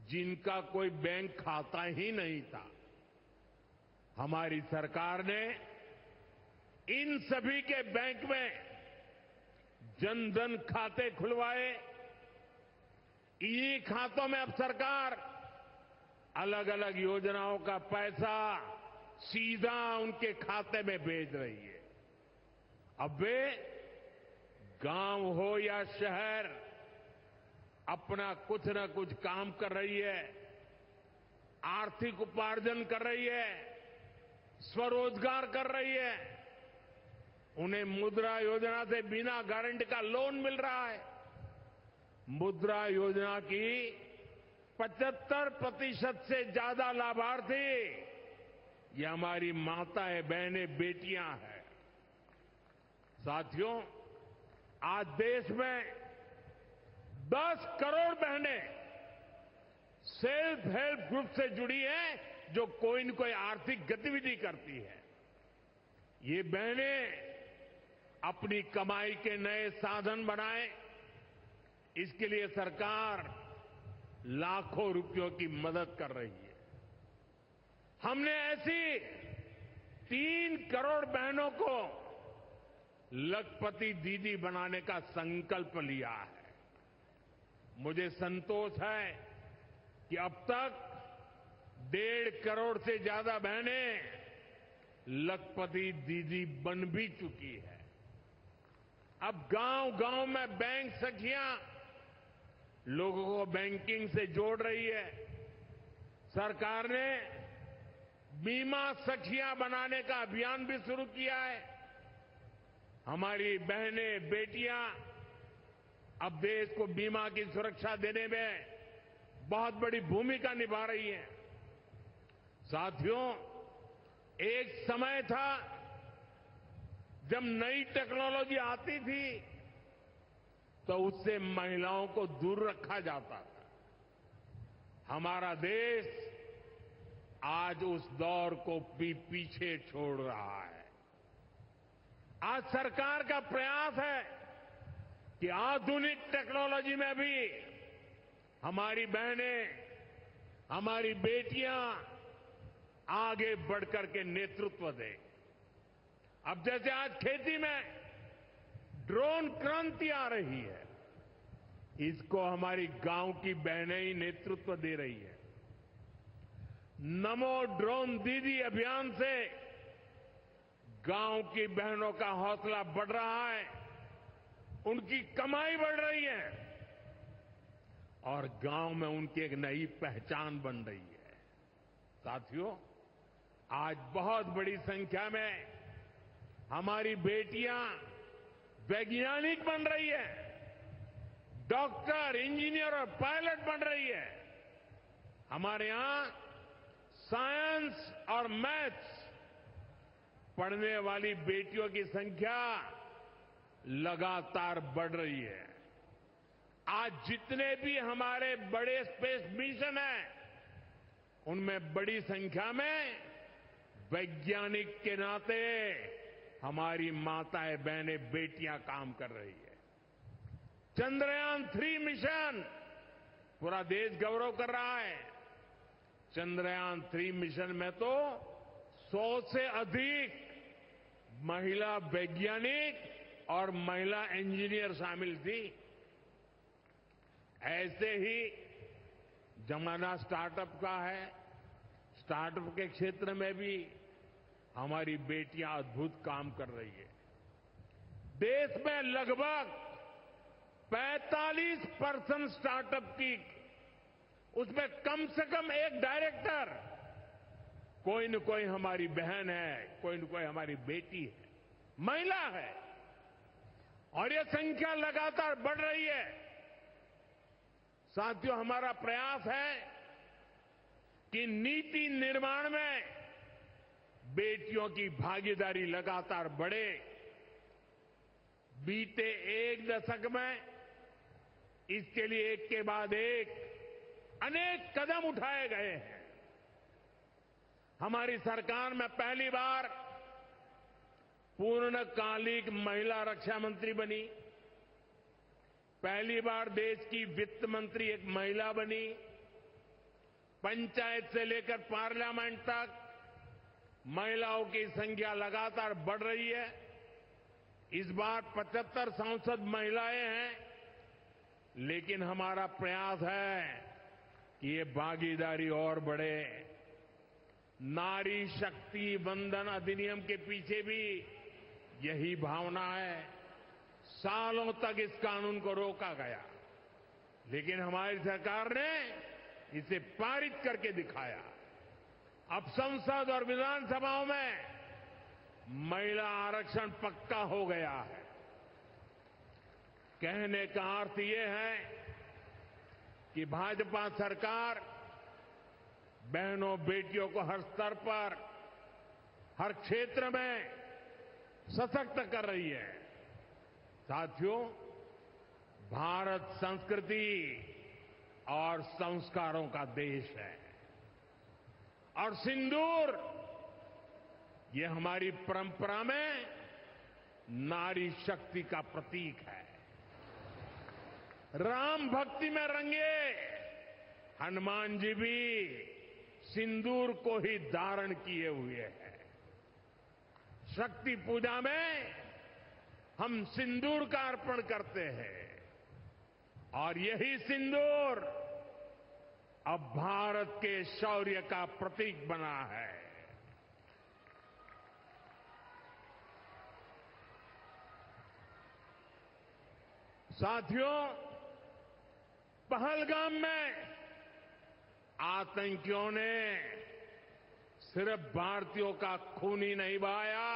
जिनका कोई बैंक खाता ही नहीं था। हमारी सरकार ने इन सभी के बैंक में जनधन खाते खुलवाए। इन्हीं खातों में अब सरकार अलग अलग योजनाओं का पैसा सीधा उनके खाते में भेज रही है। अब वे गांव हो या शहर अपना कुछ न कुछ काम कर रही है, आर्थिक उपार्जन कर रही है, स्वरोजगार कर रही है। उन्हें मुद्रा योजना से बिना गारंटी का लोन मिल रहा है। मुद्रा योजना की 75% से ज्यादा लाभार्थी ये हमारी माताएं बहनें बेटियां हैं। साथियों, आज देश में 10 करोड़ बहनें सेल्फ हेल्प ग्रुप से जुड़ी हैं जो कोई न कोई आर्थिक गतिविधि करती है। ये बहनें अपनी कमाई के नए साधन बनाएं, इसके लिए सरकार लाखों रुपयों की मदद कर रही है। हमने ऐसी 3 करोड़ बहनों को लखपति दीदी बनाने का संकल्प लिया है। मुझे संतोष है कि अब तक 1.5 करोड़ से ज्यादा बहनें लखपति दीदी बन भी चुकी है। अब गांव-गांव में बैंक सखियां लोगों को बैंकिंग से जोड़ रही है। सरकार ने बीमा सखियां बनाने का अभियान भी शुरू किया है। हमारी बहनें बेटियां अब देश को बीमा की सुरक्षा देने में बहुत बड़ी भूमिका निभा रही हैं। साथियों, एक समय था जब नई टेक्नोलॉजी आती थी तो उससे महिलाओं को दूर रखा जाता था। हमारा देश आज उस दौर को भी पीछे छोड़ रहा है। आज सरकार का प्रयास है कि आधुनिक टेक्नोलॉजी में भी हमारी बहनें, हमारी बेटियां आगे बढ़कर के नेतृत्व दें। अब जैसे आज खेती में ड्रोन क्रांति आ रही है, इसको हमारी गांव की बहनें ही नेतृत्व दे रही है। नमो ड्रोन दीदी अभियान से गांव की बहनों का हौसला बढ़ रहा है, उनकी कमाई बढ़ रही है और गांव में उनकी एक नई पहचान बन रही है। साथियों, आज बहुत बड़ी संख्या में हमारी बेटियां वैज्ञानिक बन रही है, डॉक्टर, इंजीनियर और पायलट बन रही है। हमारे यहां साइंस और मैथ्स पढ़ने वाली बेटियों की संख्या लगातार बढ़ रही है। आज जितने भी हमारे बड़े स्पेस मिशन हैं, उनमें बड़ी संख्या में वैज्ञानिक के नाते हमारी माताएं, बहनें, बेटियां काम कर रही है। चंद्रयान 3 मिशन पूरा देश गौरव कर रहा है। चंद्रयान 3 मिशन में तो 100 से अधिक महिला वैज्ञानिक और महिला इंजीनियर शामिल थी। ऐसे ही जमाना स्टार्टअप का है। स्टार्टअप के क्षेत्र में भी हमारी बेटियां अद्भुत काम कर रही है। देश में लगभग 45% स्टार्टअप की, उसमें कम से कम एक डायरेक्टर कोई न कोई हमारी बहन है, कोई न कोई हमारी बेटी है, महिला है। और ये संख्या लगातार बढ़ रही है। साथियों, हमारा प्रयास है कि नीति निर्माण में बेटियों की भागीदारी लगातार बढ़े। बीते एक दशक में इसके लिए एक के बाद एक अनेक कदम उठाए गए हैं। हमारी सरकार में पहली बार पूर्णकालिक महिला रक्षा मंत्री बनी। पहली बार देश की वित्त मंत्री एक महिला बनी। पंचायत से लेकर पार्लियामेंट तक महिलाओं की संख्या लगातार बढ़ रही है। इस बार 75 सांसद महिलाएं हैं, लेकिन हमारा प्रयास है कि ये भागीदारी और बढ़े। नारी शक्ति वंदन अधिनियम के पीछे भी यही भावना है। सालों तक इस कानून को रोका गया, लेकिन हमारी सरकार ने इसे पारित करके दिखाया। अब संसद और विधानसभाओं में महिला आरक्षण पक्का हो गया है। कहने का अर्थ ये है कि भाजपा सरकार बहनों, बेटियों को हर स्तर पर, हर क्षेत्र में सशक्त कर रही है। साथियों, भारत संस्कृति और संस्कारों का देश है और सिंदूर ये हमारी परंपरा में नारी शक्ति का प्रतीक है। राम भक्ति में रंगे हनुमान जी भी सिंदूर को ही धारण किए हुए हैं। शक्ति पूजा में हम सिंदूर का अर्पण करते हैं और यही सिंदूर अब भारत के शौर्य का प्रतीक बना है। साथियों, पहलगाम में आतंकियों ने सिर्फ भारतीयों का खून ही नहीं बहाया,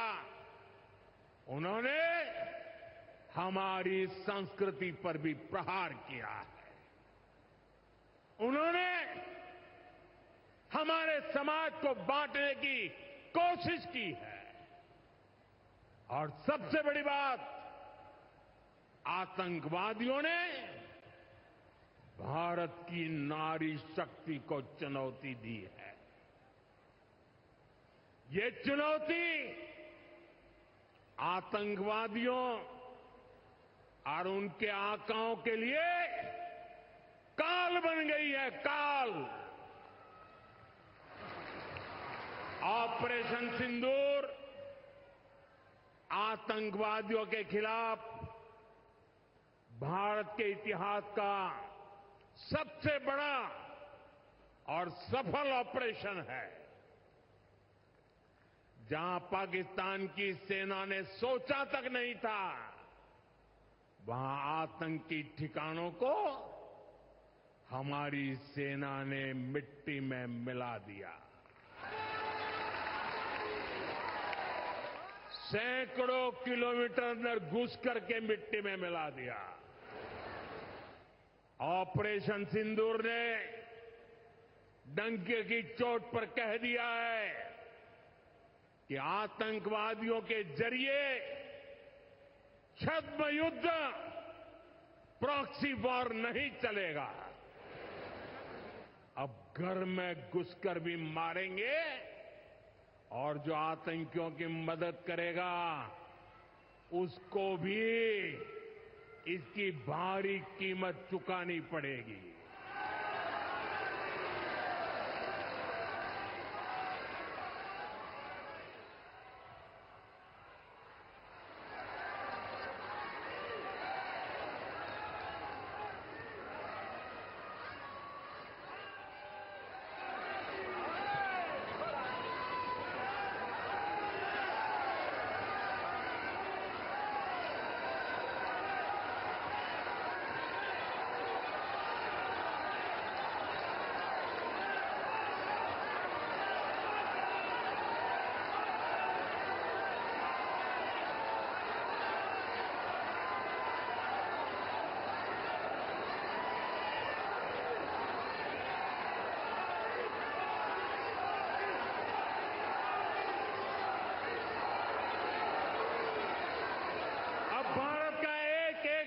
उन्होंने हमारी संस्कृति पर भी प्रहार किया है। उन्होंने हमारे समाज को बांटने की कोशिश की है और सबसे बड़ी बात, आतंकवादियों ने भारत की नारी शक्ति को चुनौती दी है। ये चुनौती आतंकवादियों और उनके आकाओं के लिए काल बन गई है, काल। ऑपरेशन सिंदूर आतंकवादियों के खिलाफ भारत के इतिहास का सबसे बड़ा और सफल ऑपरेशन है। जहां पाकिस्तान की सेना ने सोचा तक नहीं था, वहां आतंकी ठिकानों को हमारी सेना ने मिट्टी में मिला दिया। सैकड़ों किलोमीटर अंदर घुस करके मिट्टी में मिला दिया। ऑपरेशन सिंदूर ने डंके की चोट पर कह दिया है कि आतंकवादियों के जरिए छद्म युद्ध, प्रॉक्सी वॉर नहीं चलेगा। अब घर में घुसकर भी मारेंगे और जो आतंकियों की मदद करेगा उसको भी इसकी भारी कीमत चुकानी पड़ेगी।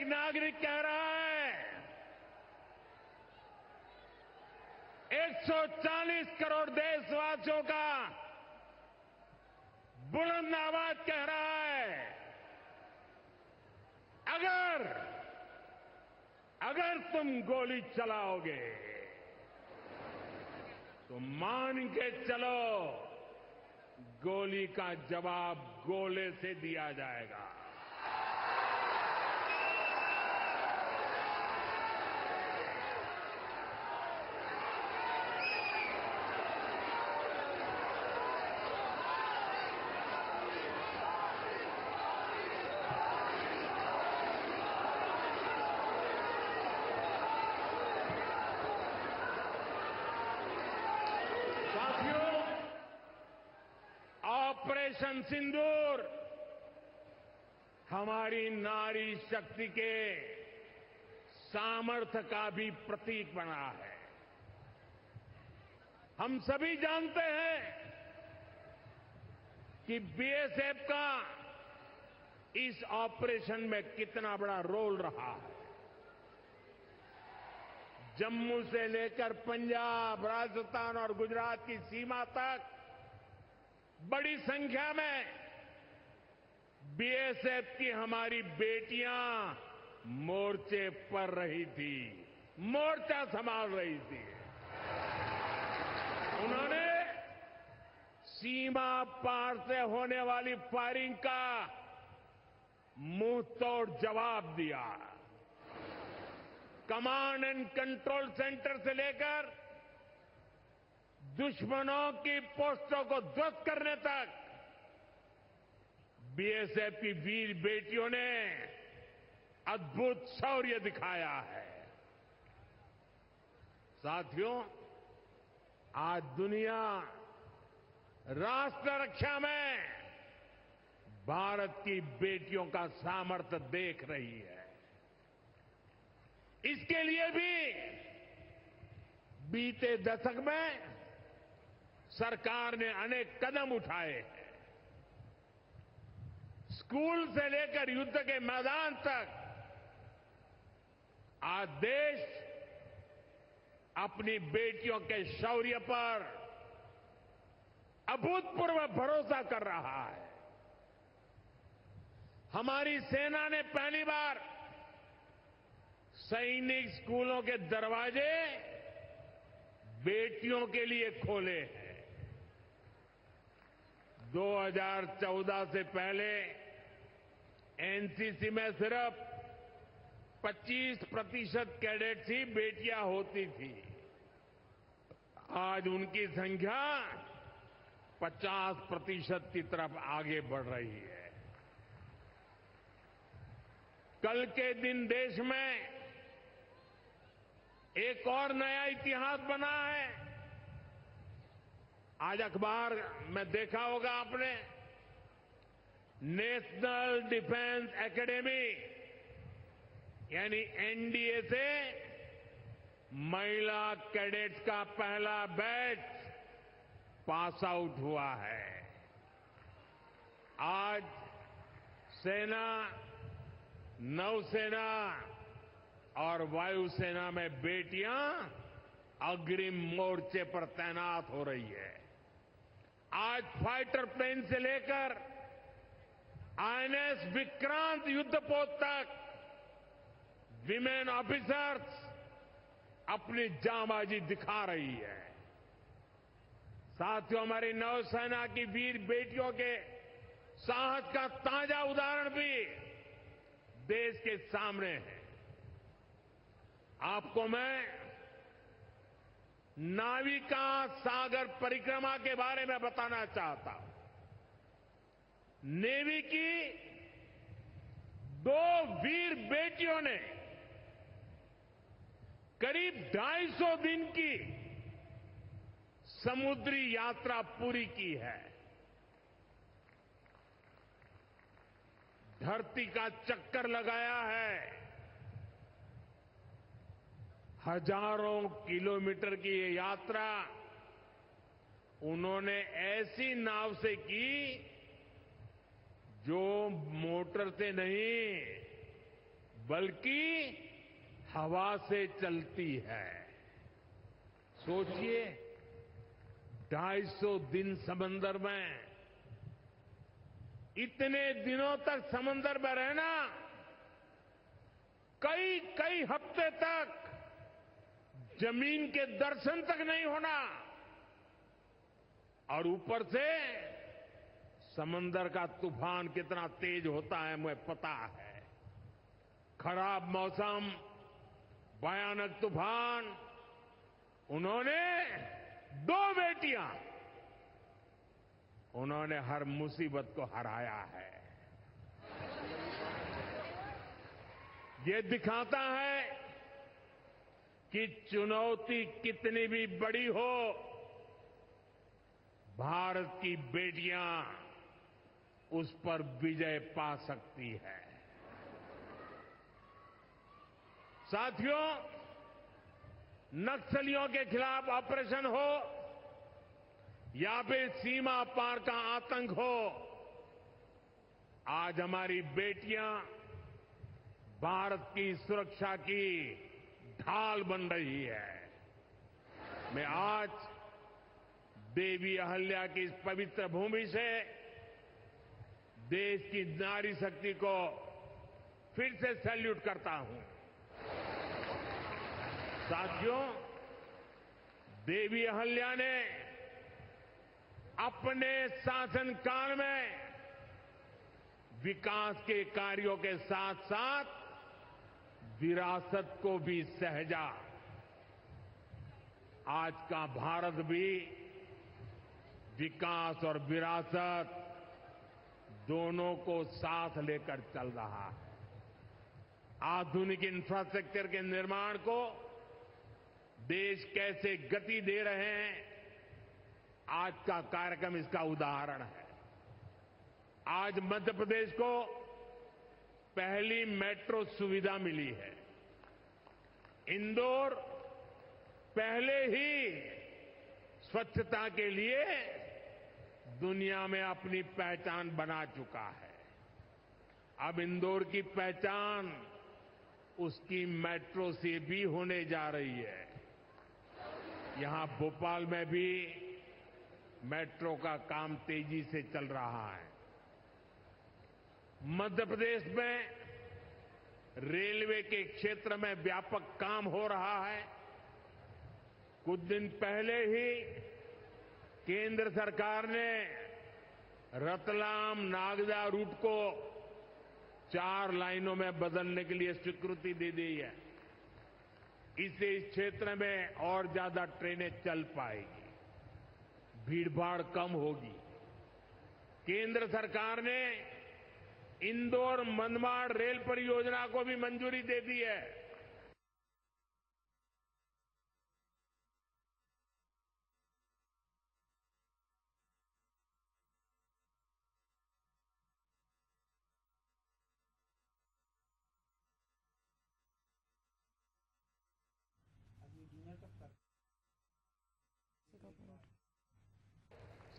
नागरिक कह रहा है 140 करोड़ देशवासियों का बुलंद आवाज कह रहा है, अगर तुम गोली चलाओगे तो मान के चलो गोली का जवाब गोले से दिया जाएगा। ऑपरेशन सिंदूर हमारी नारी शक्ति के सामर्थ्य का भी प्रतीक बना है। हम सभी जानते हैं कि बीएसएफ का इस ऑपरेशन में कितना बड़ा रोल रहा है। जम्मू से लेकर पंजाब, राजस्थान और गुजरात की सीमा तक बड़ी संख्या में बीएसएफ की हमारी बेटियां मोर्चे पर रही थी, मोर्चा संभाल रही थी। उन्होंने सीमा पार से होने वाली फायरिंग का मुंह तोड़ जवाब दिया। कमांड एंड कंट्रोल सेंटर से लेकर दुश्मनों की पोस्टों को ध्वस्त करने तक बीएसएफ की वीर बेटियों ने अद्भुत शौर्य दिखाया है। साथियों, आज दुनिया राष्ट्र रक्षा में भारत की बेटियों का सामर्थ्य देख रही है। इसके लिए भी बीते दशक में सरकार ने अनेक कदम उठाए हैं। स्कूल से लेकर युद्ध के मैदान तक आज देश अपनी बेटियों के शौर्य पर अभूतपूर्व भरोसा कर रहा है। हमारी सेना ने पहली बार सैनिक स्कूलों के दरवाजे बेटियों के लिए खोले हैं। 2014 से पहले एनसीसी में सिर्फ 25% कैडेट्स ही बेटियां होती थी। आज उनकी संख्या 50% की तरफ आगे बढ़ रही है। कल के दिन देश में एक और नया इतिहास बना है। आज अखबार में देखा होगा आपने, नेशनल डिफेंस एकेडमी यानी एनडीए से महिला कैडेट्स का पहला बैच पास आउट हुआ है। आज सेना, नौसेना और वायुसेना में बेटियां अग्रिम मोर्चे पर तैनात हो रही है। आज फाइटर प्लेन से लेकर आईएनएस विक्रांत युद्धपोत तक विमेन ऑफिसर्स अपनी जांबाजी दिखा रही है। साथियों, हमारी नौसेना की वीर बेटियों के साहस का ताजा उदाहरण भी देश के सामने है। आपको मैं नाविका सागर परिक्रमा के बारे में बताना चाहता हूं। नेवी की 2 वीर बेटियों ने करीब 250 दिन की समुद्री यात्रा पूरी की है। धरती का चक्कर लगाया है। हजारों किलोमीटर की ये यात्रा उन्होंने ऐसी नाव से की जो मोटर से नहीं बल्कि हवा से चलती है। सोचिए, 250 दिन समंदर में, इतने दिनों तक समंदर में रहना, कई हफ्ते तक जमीन के दर्शन तक नहीं होना, और ऊपर से समंदर का तूफान कितना तेज होता है मुझे पता है। खराब मौसम, भयानक तूफान, उन्होंने 2 बेटियां, उन्होंने हर मुसीबत को हराया है। ये दिखाता है कि चुनौती कितनी भी बड़ी हो, भारत की बेटियां उस पर विजय पा सकती है। साथियों, नक्सलियों के खिलाफ ऑपरेशन हो या फिर सीमा पार का आतंक हो, आज हमारी बेटियां भारत की सुरक्षा की ढाल बन रही है। मैं आज देवी अहल्या की इस पवित्र भूमि से देश की नारी शक्ति को फिर से सैल्यूट करता हूं। साथियों, देवी अहल्या ने अपने शासनकाल में विकास के कार्यों के साथ साथ विरासत को भी सहेजा। आज का भारत भी विकास और विरासत दोनों को साथ लेकर चल रहा है। आधुनिक इंफ्रास्ट्रक्चर के निर्माण को देश कैसे गति दे रहे हैं, आज का कार्यक्रम इसका उदाहरण है। आज मध्य प्रदेश को पहली मेट्रो सुविधा मिली है। इंदौर पहले ही स्वच्छता के लिए दुनिया में अपनी पहचान बना चुका है। अब इंदौर की पहचान उसकी मेट्रो से भी होने जा रही है। यहां भोपाल में भी मेट्रो का काम तेजी से चल रहा है। मध्य प्रदेश में रेलवे के क्षेत्र में व्यापक काम हो रहा है। कुछ दिन पहले ही केंद्र सरकार ने रतलाम नागदा रूट को 4 लाइनों में बदलने के लिए स्वीकृति दे दी है। इससे इस क्षेत्र में और ज्यादा ट्रेनें चल पाएगी, भीड़भाड़ कम होगी। केंद्र सरकार ने इंदौर मनमाड़ रेल परियोजना को भी मंजूरी दे दी है।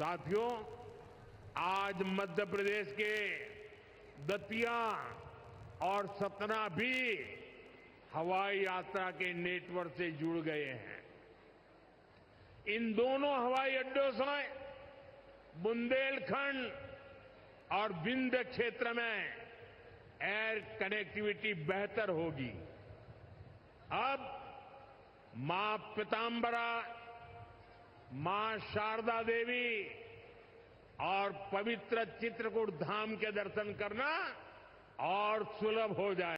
साथियों, आज मध्य प्रदेश के दतिया और सतना भी हवाई यात्रा के नेटवर्क से जुड़ गए हैं। इन दोनों हवाई अड्डों से बुंदेलखंड और विंध्य क्षेत्र में एयर कनेक्टिविटी बेहतर होगी। अब मां पीतांबरा, मां शारदा देवी और पवित्र चित्रकूट धाम के दर्शन करना और सुलभ हो जाए।